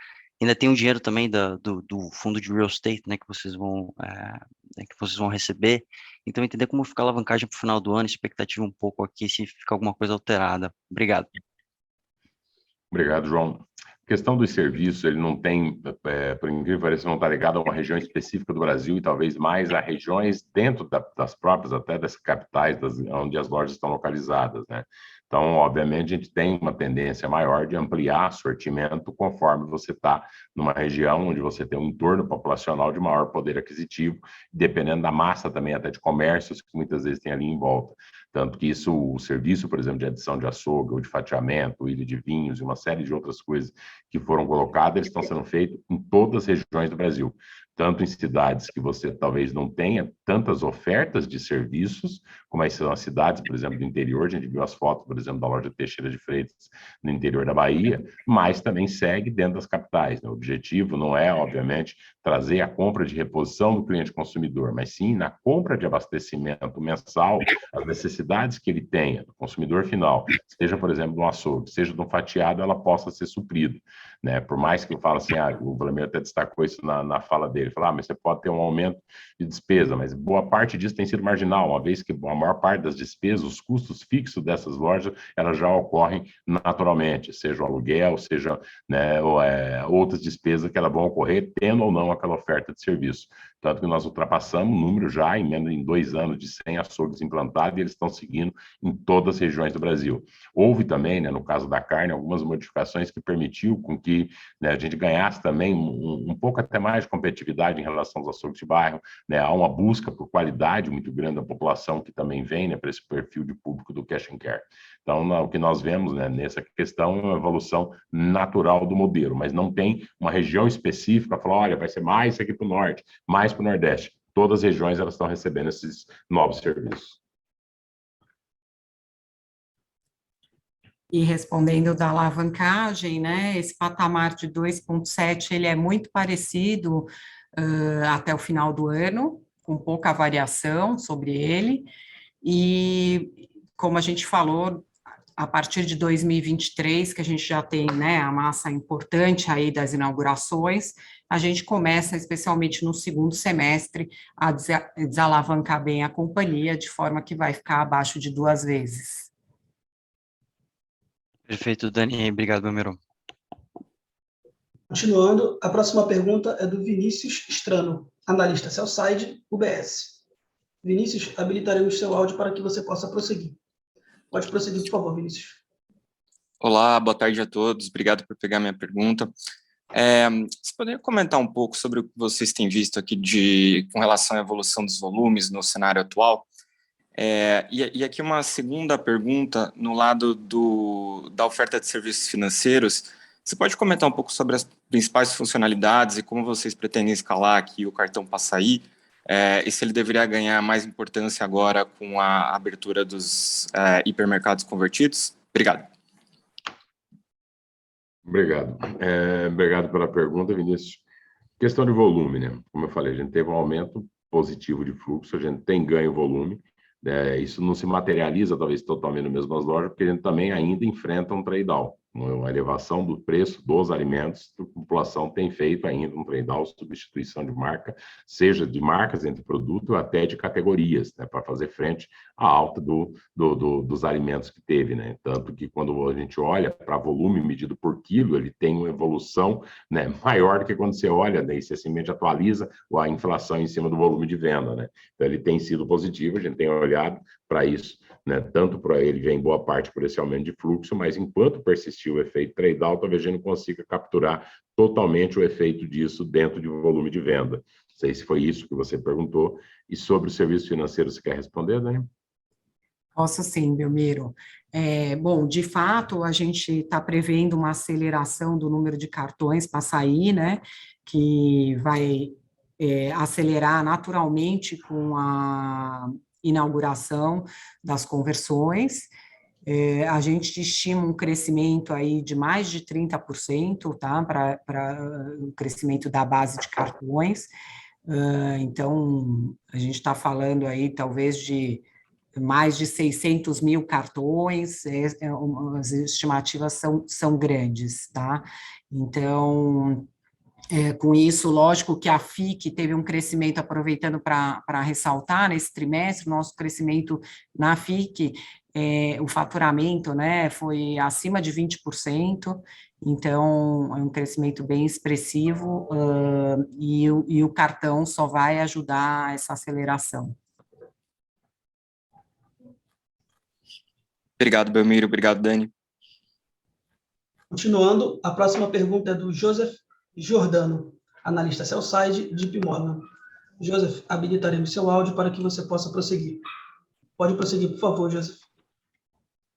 Ainda tem o dinheiro também do fundo de real estate, né? Que vocês vão receber. Então, entender como fica a alavancagem para o final do ano, expectativa um pouco aqui, se fica alguma coisa alterada. Obrigado. Obrigado, João. A questão dos serviços, ele não tem, por incrível que pareça, não está ligado a uma região específica do Brasil e talvez mais a regiões dentro das próprias, até das capitais, onde as lojas estão localizadas, né? Então, obviamente, a gente tem uma tendência maior de ampliar sortimento conforme você está numa região onde você tem um entorno populacional de maior poder aquisitivo, dependendo da massa também até de comércios que muitas vezes tem ali em volta. Tanto que isso, o serviço, por exemplo, de adição de açougue, ou de fatiamento, ilha de vinhos e uma série de outras coisas que foram colocadas, eles estão sendo feitos em todas as regiões do Brasil. Tanto em cidades que você talvez não tenha tantas ofertas de serviços, como são as cidades, por exemplo, do interior, a gente viu as fotos, por exemplo, da loja Teixeira de Freitas, no interior da Bahia, mas também segue dentro das capitais, né? O objetivo não é, obviamente, trazer a compra de reposição do cliente consumidor, mas sim na compra de abastecimento mensal, as necessidades que ele tenha, do consumidor final, seja, por exemplo, de um açougue, seja de um fatiado, ela possa ser suprida, né? Por mais que eu fale assim, o Vladimir até destacou isso na fala dele, falar, mas você pode ter um aumento de despesa, mas boa parte disso tem sido marginal, uma vez que a maior parte das despesas, os custos fixos dessas lojas, elas já ocorrem naturalmente, seja o aluguel, seja, né, outras despesas que elas vão ocorrer tendo ou não aquela oferta de serviço. Tanto que nós ultrapassamos o número já em 2 anos de 100 açougues implantados e eles estão seguindo em todas as regiões do Brasil. Houve também, né, no caso da carne, algumas modificações que permitiu com que, né, a gente ganhasse também um pouco até mais de competitividade em relação aos açougues de bairro, né? Há uma busca por qualidade muito grande da população que também vem, né, para esse perfil de público do cash and care. Então, o que nós vemos, né, nessa questão é uma evolução natural do modelo, mas não tem uma região específica para falar, olha, vai ser mais aqui para o norte, mais para o nordeste. Todas as regiões elas estão recebendo esses novos serviços. E respondendo da alavancagem, né, esse patamar de 2,7, ele é muito parecido até o final do ano, com pouca variação sobre ele, e como a gente falou, a partir de 2023, que a gente já tem, né, a massa importante aí das inaugurações, a gente começa, especialmente no segundo semestre, a desalavancar bem a companhia, de forma que vai ficar abaixo de 2 vezes. Perfeito, Dani. Obrigado, Belmiro. Continuando, a próxima pergunta é do Vinícius Strano, analista Sell-Side, UBS. Vinícius, habilitaremos seu áudio para que você possa prosseguir. Pode prosseguir, por favor, Vinícius. Olá, boa tarde a todos. Obrigado por pegar minha pergunta. Você poderia comentar um pouco sobre o que vocês têm visto aqui com relação à evolução dos volumes no cenário atual? E aqui uma segunda pergunta no lado da oferta de serviços financeiros. Você pode comentar um pouco sobre as principais funcionalidades e como vocês pretendem escalar aqui o cartão Passaí, e se ele deveria ganhar mais importância agora com a abertura dos hipermercados convertidos? Obrigado. Obrigado. Obrigado pela pergunta, Vinícius. Questão de volume, né? Como eu falei, a gente teve um aumento positivo de fluxo, a gente tem ganho volume. Isso não se materializa, talvez, totalmente nas mesmas lojas, porque a gente também ainda enfrenta um trade-down, uma elevação do preço dos alimentos população tem feito ainda um trade-off, substituição de marca, seja de marcas entre produto ou até de categorias, né, para fazer frente à alta dos alimentos que teve, né? Tanto que quando a gente olha para volume medido por quilo, ele tem uma evolução, né, maior do que quando você olha, né, e você simplesmente atualiza a inflação em cima do volume de venda, né? Então, ele tem sido positivo, a gente tem olhado para isso, né? Tanto para ele vem boa parte por esse aumento de fluxo, mas enquanto persistir o efeito trade-out, talvez a gente não consiga capturar totalmente o efeito disso dentro de volume de venda. Não sei se foi isso que você perguntou. E sobre o serviço financeiro, você quer responder, Dani? Posso sim, Belmiro. Bom, de fato, a gente está prevendo uma aceleração do número de cartões para sair, né, que vai acelerar naturalmente com a inauguração das conversões. A gente estima um crescimento aí de mais de 30%, tá, para o crescimento da base de cartões. Então, a gente está falando aí talvez de mais de 600 mil cartões, as estimativas são grandes, tá? Então, com isso, lógico que a FIC teve um crescimento, aproveitando para ressaltar, nesse trimestre, o nosso crescimento na FIC, o faturamento, né, foi acima de 20%, então é um crescimento bem expressivo, e o cartão só vai ajudar essa aceleração. Obrigado, Belmiro. Obrigado, Dani. Continuando, a próxima pergunta é do Joseph Giordano, analista sell-side de JP Morgan. Joseph, habilitaremos seu áudio para que você possa prosseguir. Pode prosseguir, por favor, Joseph.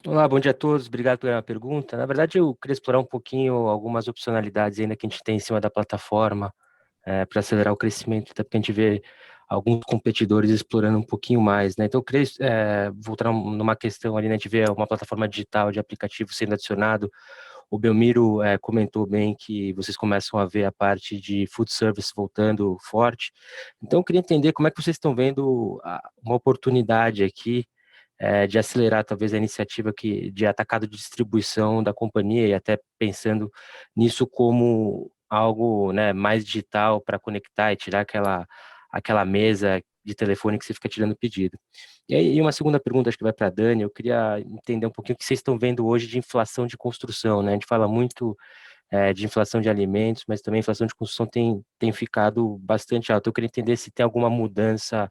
Olá, bom dia a todos. Obrigado pela pergunta. Na verdade, eu queria explorar um pouquinho algumas opcionalidades ainda que a gente tem em cima da plataforma para acelerar o crescimento, até porque a gente vê alguns competidores explorando um pouquinho mais, né? Então, eu queria voltar numa questão ali, né? A gente vê uma plataforma digital de aplicativo sendo adicionado. O Belmiro comentou bem que vocês começam a ver a parte de food service voltando forte. Então, eu queria entender como é que vocês estão vendo uma oportunidade aqui de acelerar talvez a iniciativa de atacado de distribuição da companhia, e até pensando nisso como algo, né, mais digital para conectar e tirar aquela mesa de telefone que você fica tirando pedido. E aí, uma segunda pergunta, acho que vai para a Dani, eu queria entender um pouquinho o que vocês estão vendo hoje de inflação de construção, né? A gente fala muito de inflação de alimentos, mas também a inflação de construção tem ficado bastante alta. Eu queria entender se tem alguma mudança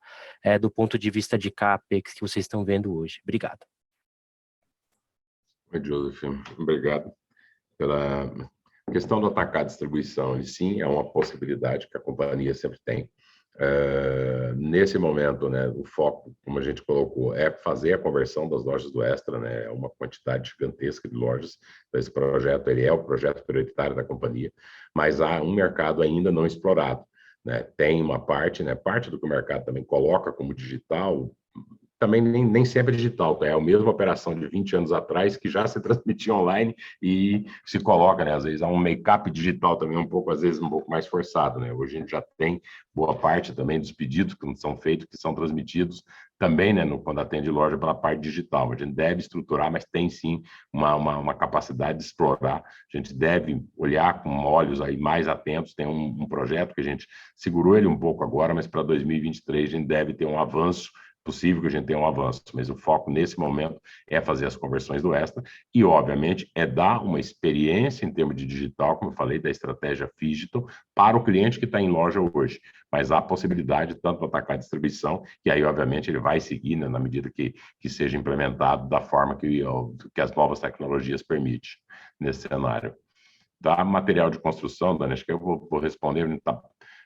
do ponto de vista de CAPEX que vocês estão vendo hoje. Obrigado. Oi, Joseph. Obrigado pela questão do atacar a distribuição. E sim, é uma possibilidade que a companhia sempre tem. Nesse momento, né, o foco, como a gente colocou, é fazer a conversão das lojas do Extra, né, é uma quantidade gigantesca de lojas. Então, esse projeto, ele é o projeto prioritário da companhia, mas há um mercado ainda não explorado, né? Tem uma parte, né, parte do que o mercado também coloca como digital, também nem sempre é digital, tá? É a mesma operação de 20 anos atrás que já se transmitia online e se coloca, né? Às vezes há um make-up digital também um pouco, às vezes um pouco mais forçado, né? Hoje a gente já tem boa parte também dos pedidos que são feitos, que são transmitidos também, né? Quando atende loja pela parte digital. A gente deve estruturar, mas tem sim uma capacidade de explorar. A gente deve olhar com olhos aí mais atentos. Tem um projeto que a gente segurou ele um pouco agora, mas para 2023 a gente deve ter um avanço possível que a gente tenha um avanço, mas o foco nesse momento é fazer as conversões do Extra e, obviamente, é dar uma experiência em termos de digital, como eu falei, da estratégia Phygital, para o cliente que está em loja hoje. Mas há a possibilidade tanto de atacar a distribuição, e aí, obviamente, ele vai seguir, né, na medida que seja implementado da forma que as novas tecnologias permitem nesse cenário. Da material de construção, Dani, acho que eu vou responder, está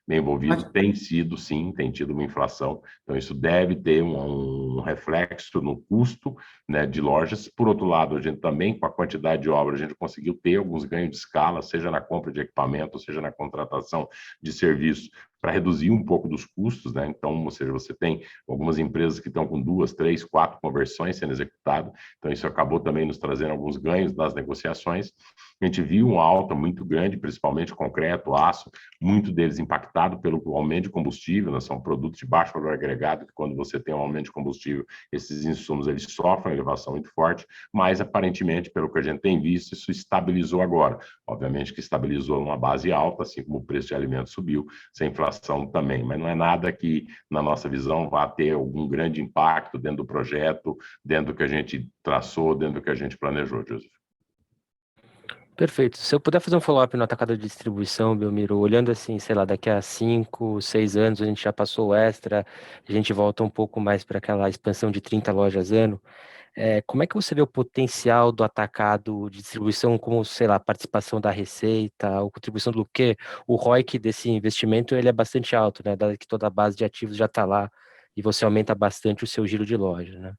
bem envolvido, tem sido, sim, tem tido uma inflação, então isso deve ter um reflexo no custo, né, de lojas. Por outro lado, a gente também, com a quantidade de obra, a gente conseguiu ter alguns ganhos de escala, seja na compra de equipamento, seja na contratação de serviços, para reduzir um pouco dos custos, né? Então, ou seja, você tem algumas empresas que estão com 2, 3, 4 conversões sendo executadas, então isso acabou também nos trazendo alguns ganhos das negociações. A gente viu uma alta muito grande, principalmente concreto, aço, muito deles impactado pelo aumento de combustível, né? São produtos de baixo valor agregado, que quando você tem um aumento de combustível, esses insumos eles sofrem uma elevação muito forte, mas aparentemente, pelo que a gente tem visto, isso estabilizou agora. Obviamente que estabilizou numa base alta, assim como o preço de alimentos subiu, sem inflação também, mas não é nada que, na nossa visão, vá ter algum grande impacto dentro do projeto, dentro do que a gente traçou, dentro do que a gente planejou, Joseph. Perfeito. Se eu puder fazer um follow-up no atacado de distribuição, Belmiro, olhando assim, sei lá, daqui a 5, 6 anos, a gente já passou o Extra, a gente volta um pouco mais para aquela expansão de 30 lojas ano, como é que você vê o potencial do atacado de distribuição como, sei lá, participação da receita, ou contribuição do quê? O ROIC desse investimento, ele é bastante alto, né, dado que toda a base de ativos já está lá e você aumenta bastante o seu giro de loja, né?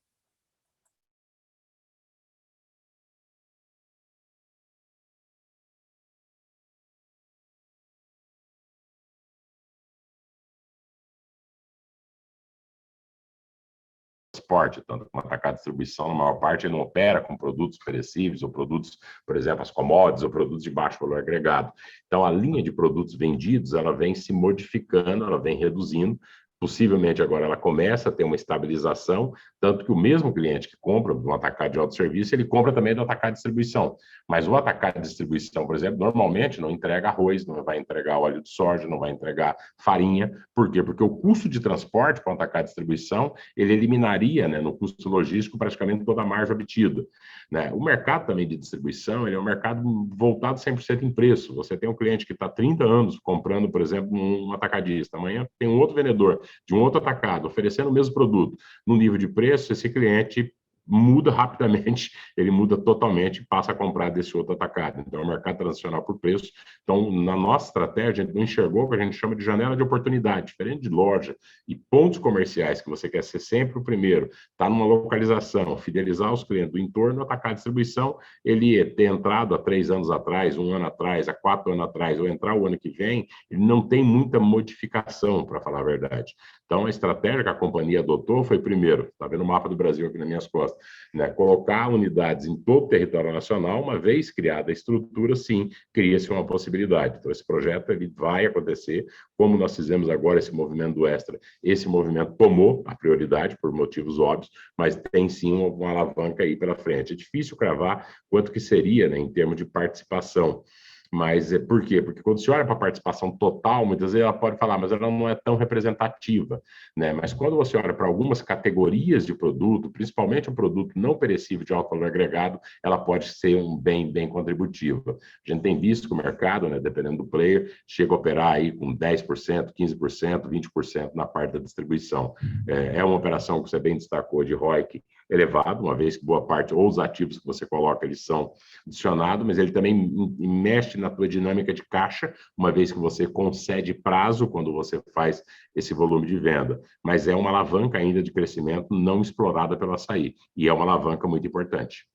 Transporte, tanto como atacado de distribuição, na maior parte ele não opera com produtos perecíveis ou produtos, por exemplo, as commodities ou produtos de baixo valor agregado. Então, a linha de produtos vendidos, ela vem se modificando, ela vem reduzindo. Possivelmente agora ela começa a ter uma estabilização, tanto que o mesmo cliente que compra do atacado de autosserviço, ele compra também do atacado de distribuição. Mas o atacado de distribuição, por exemplo, normalmente não entrega arroz, não vai entregar óleo de soja, não vai entregar farinha. Por quê? Porque o custo de transporte para o atacado de distribuição, ele eliminaria, né, no custo logístico praticamente toda a margem obtida, né? O mercado também de distribuição, ele é um mercado voltado 100% em preço. Você tem um cliente que está 30 anos comprando, por exemplo, um atacadista, amanhã tem um outro vendedor de um outro atacado, oferecendo o mesmo produto no nível de preço, esse cliente muda rapidamente, ele muda totalmente e passa a comprar desse outro atacado. Então, é um mercado transacional por preço. Então, na nossa estratégia, a gente não enxergou o que a gente chama de janela de oportunidade, diferente de loja e pontos comerciais, que você quer ser sempre o primeiro, estar numa localização, fidelizar os clientes do entorno, o atacado de distribuição, ele ter entrado há 3 anos atrás, 1 ano atrás, há 4 anos atrás, ou entrar o ano que vem, ele não tem muita modificação, para falar a verdade. Então, a estratégia que a companhia adotou foi, primeiro, está vendo o mapa do Brasil aqui nas minhas costas, né, colocar unidades em todo o território nacional. Uma vez criada a estrutura, sim, cria-se uma possibilidade. Então, esse projeto ele vai acontecer, como nós fizemos agora esse movimento do Extra. Esse movimento tomou a prioridade, por motivos óbvios, mas tem sim uma alavanca aí pela frente. É difícil cravar quanto que seria, né, em termos de participação. Mas por quê? Porque quando você olha para a participação total, muitas vezes ela pode falar, mas ela não é tão representativa, né? Mas quando você olha para algumas categorias de produto, principalmente um produto não perecível de alto valor agregado, ela pode ser um bem contributiva. A gente tem visto que o mercado, né, dependendo do player, chega a operar aí com 10%, 15%, 20% na parte da distribuição. É uma operação que você bem destacou de ROIC elevado, uma vez que boa parte, ou os ativos que você coloca, eles são adicionados, mas ele também mexe na tua dinâmica de caixa, uma vez que você concede prazo quando você faz esse volume de venda. Mas é uma alavanca ainda de crescimento não explorada pelo Assaí, e é uma alavanca muito importante.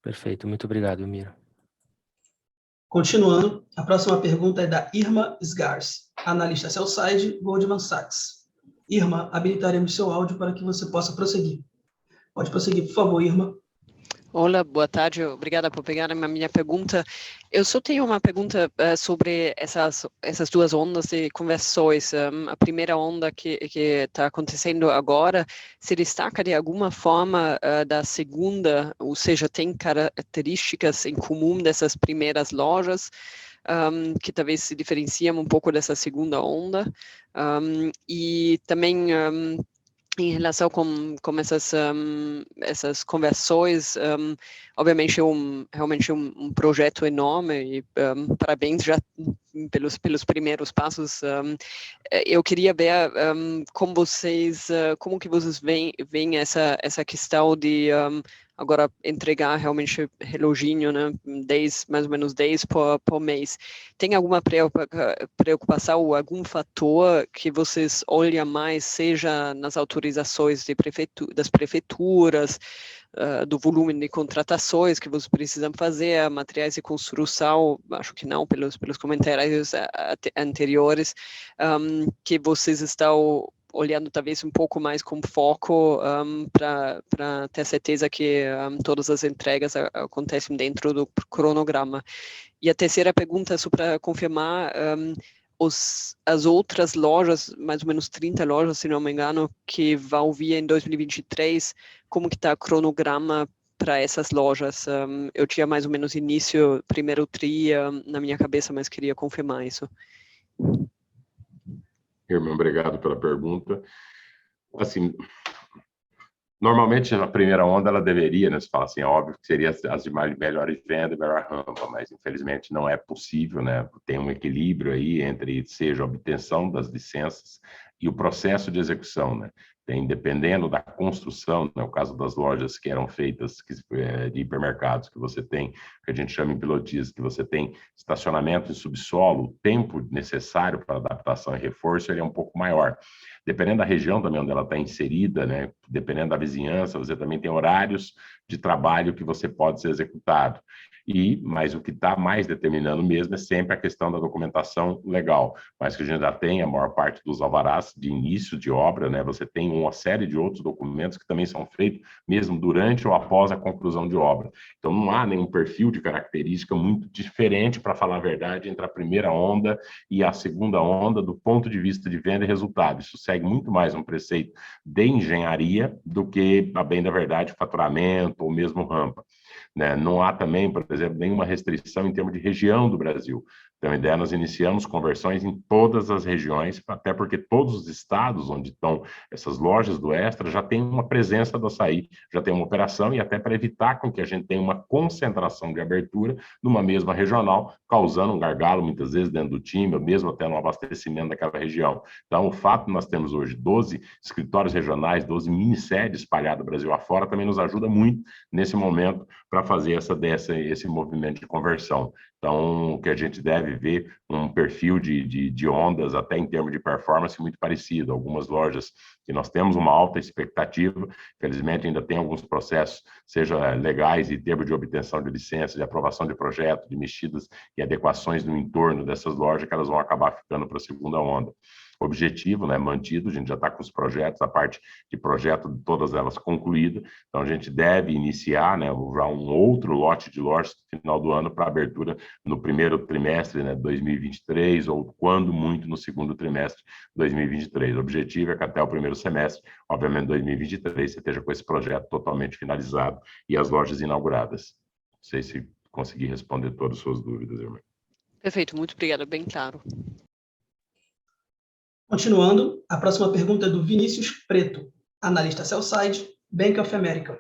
Perfeito, muito obrigado, Miro. Continuando, a próxima pergunta é da Irma Sgars, analista sell-side, Goldman Sachs. Irma, habilitaremos seu áudio para que você possa prosseguir. Pode prosseguir, por favor, Irma. Olá, boa tarde. Obrigada por pegar a minha pergunta. Eu só tenho uma pergunta sobre essas duas ondas de conversões. A primeira onda que está acontecendo agora se destaca de alguma forma da segunda, ou seja, tem características em comum dessas primeiras lojas, que talvez se diferenciam um pouco dessa segunda onda. E também em relação com essas conversões, obviamente realmente um projeto enorme e parabéns já pelos primeiros passos. Eu queria ver como que vocês veem essa questão de agora entregar realmente reloginho, né, mais ou menos 10 por mês. Tem alguma preocupação ou algum fator que vocês olham mais, seja nas autorizações das prefeituras, do volume de contratações que vocês precisam fazer, materiais de construção, acho que não, pelos comentários anteriores, que vocês estão olhando talvez um pouco mais com foco para ter certeza que todas as entregas acontecem dentro do cronograma. E a terceira pergunta, só para confirmar, as outras lojas, mais ou menos 30 lojas, se não me engano, que vão vir em 2023, como que está o cronograma para essas lojas? Eu tinha mais ou menos início, primeiro tri na minha cabeça, mas queria confirmar isso. Irmão, obrigado pela pergunta. Assim, normalmente a primeira onda ela deveria, né? Você fala assim, é óbvio que seria as de melhores vendas, melhor rampa, mas infelizmente não é possível, né? Tem um equilíbrio aí entre seja a obtenção das licenças e o processo de execução, né? Tem, dependendo da construção, no caso das lojas que eram feitas de hipermercados, que você tem, que a gente chama em pilotis, que você tem estacionamento em subsolo, o tempo necessário para adaptação e reforço ele é um pouco maior. Dependendo da região também onde ela está inserida, né? Dependendo da vizinhança, você também tem horários de trabalho que você pode ser executado. Mas o que está mais determinando mesmo é sempre a questão da documentação legal, mas que a gente já tem a maior parte dos alvarás de início de obra, né? Você tem uma série de outros documentos que também são feitos mesmo durante ou após a conclusão de obra. Então não há nenhum perfil de característica muito diferente, para falar a verdade, entre a primeira onda e a segunda onda do ponto de vista de venda e resultado. Isso segue muito mais um preceito de engenharia do que, a bem da verdade, faturamento ou mesmo rampa. Né? Não há também, por exemplo, nenhuma restrição em termos de região do Brasil. Então, a ideia, nós iniciamos conversões em todas as regiões, até porque todos os estados onde estão essas lojas do Extra já tem uma presença do açaí, já tem uma operação, e até para evitar com que a gente tenha uma concentração de abertura numa mesma regional, causando um gargalo, muitas vezes, dentro do time, ou mesmo até no abastecimento daquela região. Então, o fato de nós temos hoje 12 escritórios regionais, 12 mini-sedes espalhadas do Brasil afora, também nos ajuda muito nesse momento para fazer esse movimento de conversão. Então, o que a gente deve ver um perfil de ondas, até em termos de performance, muito parecido. Algumas lojas que nós temos uma alta expectativa, felizmente ainda tem alguns processos, seja legais em termos de obtenção de licença, de aprovação de projeto, de mexidas e adequações no entorno dessas lojas, que elas vão acabar ficando para a segunda onda. Objetivo, né, mantido, a gente já está com os projetos, a parte de projeto de todas elas concluída, então a gente deve iniciar, né, já um outro lote de lojas no final do ano para abertura no primeiro trimestre, né, de 2023, ou quando muito no segundo trimestre de 2023. O objetivo é que até o primeiro semestre, obviamente 2023, você esteja com esse projeto totalmente finalizado e as lojas inauguradas. Não sei se consegui responder todas as suas dúvidas, irmão. Perfeito, muito obrigada, bem claro. Continuando, a próxima pergunta é do Vinícius Preto, analista Sell-Side, Bank of America.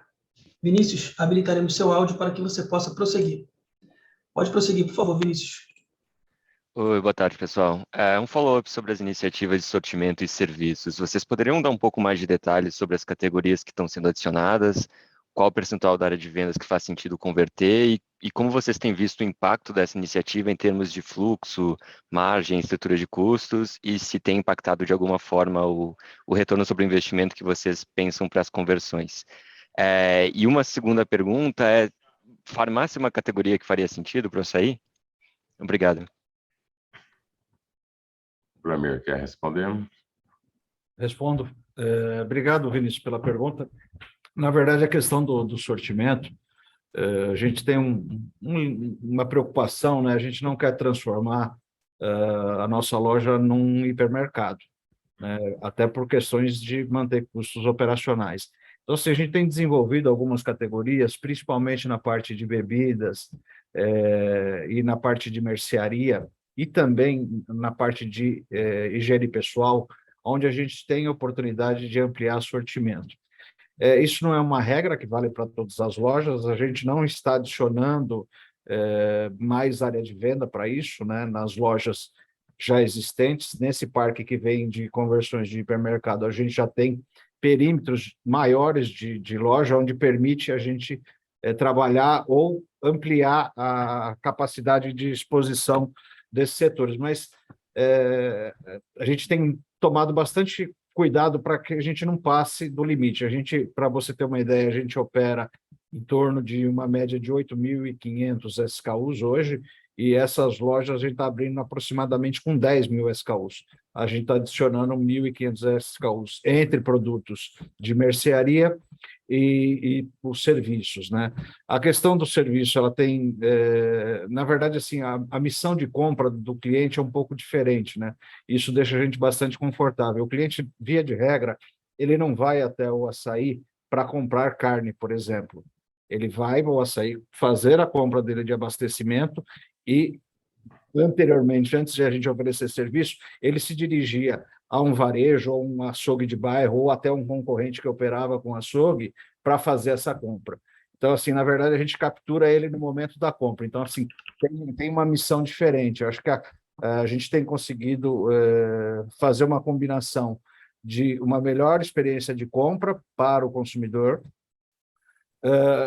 Vinícius, habilitaremos seu áudio para que você possa prosseguir. Pode prosseguir, por favor, Vinícius. Oi, boa tarde, pessoal. Um follow-up sobre as iniciativas de sortimento e serviços. Vocês poderiam dar um pouco mais de detalhes sobre as categorias que estão sendo adicionadas? Qual o percentual da área de vendas que faz sentido converter e como vocês têm visto o impacto dessa iniciativa em termos de fluxo, margem, estrutura de custos e se tem impactado de alguma forma o retorno sobre o investimento que vocês pensam para as conversões. E uma segunda pergunta é, farmácia é uma categoria que faria sentido para eu sair? Obrigado. Vlamir, quer responder? Respondo. Obrigado, Vinícius, pela pergunta. Na verdade, a questão do sortimento, a gente tem uma preocupação, né? A gente não quer transformar a nossa loja num hipermercado, né? Até por questões de manter custos operacionais. Então, assim, a gente tem desenvolvido algumas categorias, principalmente na parte de bebidas e na parte de mercearia, e também na parte de higiene pessoal, onde a gente tem a oportunidade de ampliar sortimento. Isso não é uma regra que vale para todas as lojas, a gente não está adicionando mais área de venda para isso, né, nas lojas já existentes. Nesse parque que vem de conversões de hipermercado, a gente já tem perímetros maiores de loja, onde permite a gente trabalhar ou ampliar a capacidade de exposição desses setores. Mas a gente tem tomado bastante cuidado para que a gente não passe do limite. Para você ter uma ideia, a gente opera em torno de uma média de 8.500 SKUs hoje, e essas lojas a gente está abrindo aproximadamente com 10 mil SKUs. A gente está adicionando 1.500 SKUs entre produtos de mercearia e os serviços, né? A questão do serviço, ela tem, na verdade, assim, a missão de compra do cliente é um pouco diferente, né? Isso deixa a gente bastante confortável. O cliente, via de regra, ele não vai até o açaí para comprar carne, por exemplo. Ele vai ao açaí fazer a compra dele de abastecimento e, anteriormente, antes de a gente oferecer serviço, ele se dirigia a um varejo, ou um açougue de bairro, ou até um concorrente que operava com açougue para fazer essa compra. Então, assim, na verdade, a gente captura ele no momento da compra. Então, assim, tem uma missão diferente. Eu acho que a gente tem conseguido fazer uma combinação de uma melhor experiência de compra para o consumidor.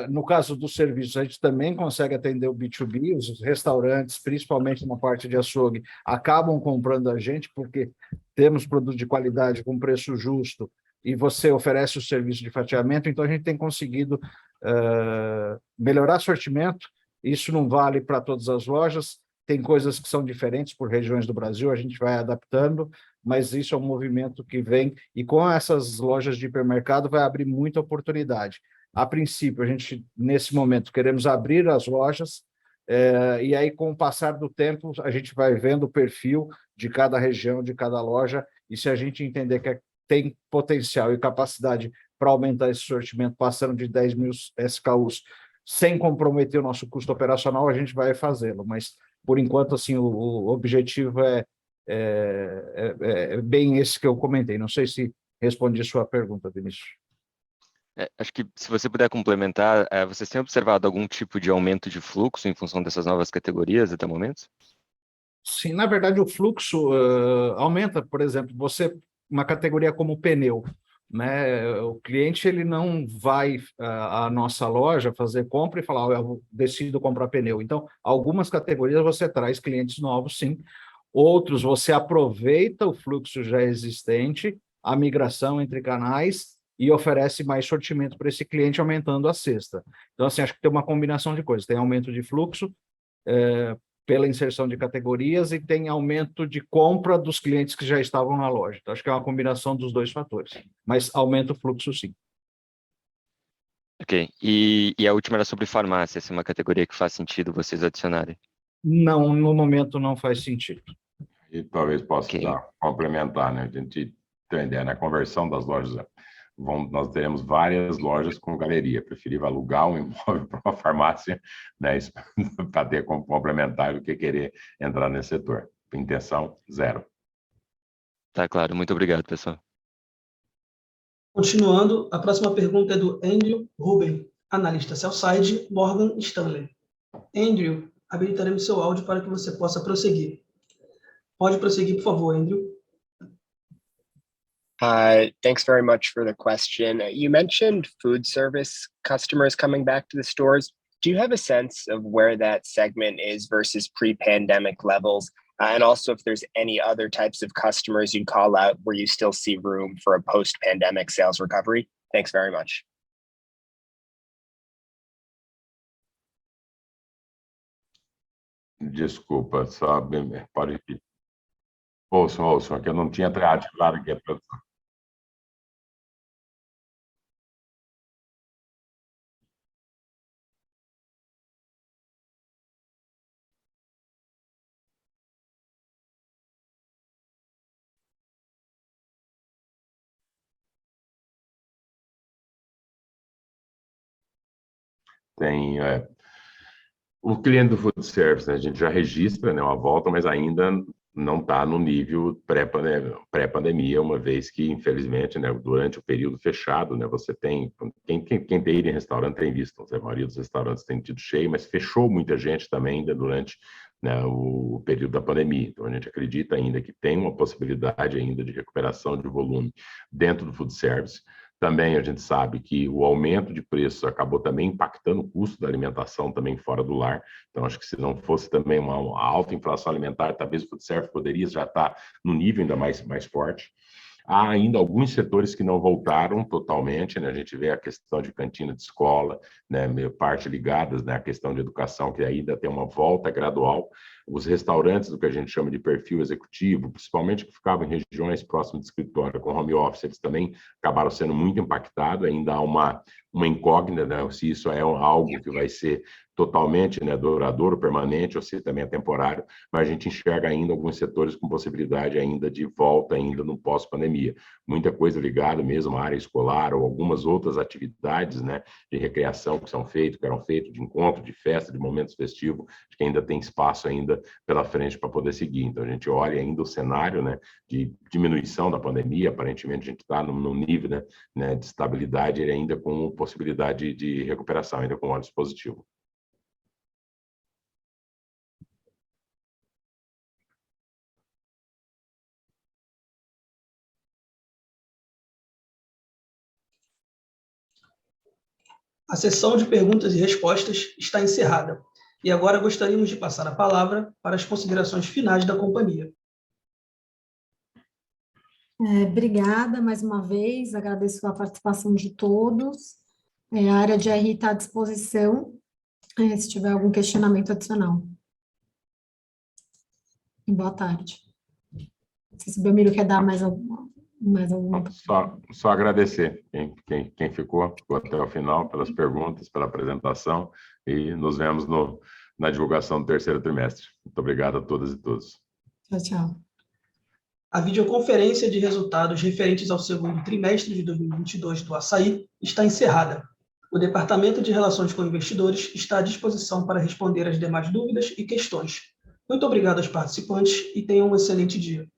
No caso dos serviços, a gente também consegue atender o B2B, os restaurantes, principalmente na parte de açougue, acabam comprando a gente porque temos produto de qualidade com preço justo e você oferece o serviço de fatiamento, então a gente tem conseguido melhorar sortimento. Isso não vale para todas as lojas, tem coisas que são diferentes por regiões do Brasil, a gente vai adaptando, mas isso é um movimento que vem, e com essas lojas de hipermercado vai abrir muita oportunidade. A princípio, a gente, nesse momento, queremos abrir as lojas, e aí, com o passar do tempo, a gente vai vendo o perfil de cada região, de cada loja, e se a gente entender que tem potencial e capacidade para aumentar esse sortimento, passando de 10 mil SKUs, sem comprometer o nosso custo operacional, a gente vai fazê-lo. Mas, por enquanto, assim, o objetivo é bem esse que eu comentei. Não sei se respondi a sua pergunta, Vinícius. Acho que, se você puder complementar, vocês têm observado algum tipo de aumento de fluxo em função dessas novas categorias até o momento? Sim, na verdade, o fluxo aumenta. Por exemplo, uma categoria como pneu, né? O cliente ele não vai à nossa loja fazer compra e falar, eu decido comprar pneu. Então, algumas categorias você traz clientes novos, sim. Outros, você aproveita o fluxo já existente, a migração entre canais, e oferece mais sortimento para esse cliente, aumentando a cesta. Então, assim, acho que tem uma combinação de coisas. Tem aumento de fluxo pela inserção de categorias e tem aumento de compra dos clientes que já estavam na loja. Então, acho que é uma combinação dos dois fatores. Mas aumenta o fluxo, sim. Ok. E a última era sobre farmácia, se é uma categoria que faz sentido vocês adicionarem. Não, no momento não faz sentido. E talvez possa complementar, né? A gente tem ideia, na conversão das lojas, nós teremos várias lojas com galeria. Preferível alugar um imóvel para uma farmácia, né, para ter como complementar do que querer entrar nesse setor. Intenção, zero. Tá claro. Muito obrigado, pessoal. Continuando, a próxima pergunta é do Andrew Ruben, analista sell-side, Morgan Stanley. Andrew, habilitaremos seu áudio para que você possa prosseguir. Pode prosseguir, por favor, Andrew. Thanks very much for the question. You mentioned food service customers coming back to the stores. Do you have a sense of where that segment is versus pre-pandemic levels? And also if there's any other types of customers you'd call out where you still see room for a post-pandemic sales recovery? Thanks very much. Desculpa, só pode repetir. Ouçam, que eu não tinha ativado aqui a tradução. Tem o cliente do food service, né, a gente já registra, né, uma volta, mas ainda não está no nível pré-pandemia, uma vez que, infelizmente, né, durante o período fechado, né, você tem, quem tem ido em restaurante tem visto, a maioria dos restaurantes tem tido cheio, mas fechou muita gente também ainda durante, né, o período da pandemia. Então, a gente acredita ainda que tem uma possibilidade ainda de recuperação de volume dentro do food service. Também a gente sabe que o aumento de preços acabou também impactando o custo da alimentação também fora do lar. Então, acho que se não fosse também uma alta inflação alimentar, talvez o food service poderia já estar no nível ainda mais forte. Há ainda alguns setores que não voltaram totalmente, né? A gente vê a questão de cantina de escola, né? Parte ligadas, né? À questão de educação, que ainda tem uma volta gradual. Os restaurantes do que a gente chama de perfil executivo, principalmente que ficavam em regiões próximas de escritório com home office, eles também acabaram sendo muito impactados. Ainda há uma incógnita, né? Se isso é algo que vai ser totalmente, né, duradouro, permanente, ou se também é temporário, mas a gente enxerga ainda alguns setores com possibilidade ainda de volta ainda no pós-pandemia. Muita coisa ligada mesmo à área escolar ou algumas outras atividades, né, de recreação que eram feitas, de encontro, de festa, de momentos festivos, que ainda tem espaço ainda pela frente para poder seguir. Então, a gente olha ainda o cenário, né, de diminuição da pandemia, aparentemente a gente está num nível, né, de estabilidade, ele ainda com possibilidade de recuperação, ainda com olhos positivos. A sessão de perguntas e respostas está encerrada. E agora gostaríamos de passar a palavra para as considerações finais da companhia. Obrigada mais uma vez, agradeço a participação de todos. A área de RI está à disposição, se tiver algum questionamento adicional. Boa tarde. Não sei se o Belmiro quer dar mais alguma. Só agradecer quem ficou até o final, pelas perguntas, pela apresentação, e nos vemos na divulgação do terceiro trimestre. Muito obrigado a todas e todos. Tchau, tchau. A videoconferência de resultados referentes ao segundo trimestre de 2022 do Assaí está encerrada. O Departamento de Relações com Investidores está à disposição para responder as demais dúvidas e questões. Muito obrigado aos participantes e tenham um excelente dia.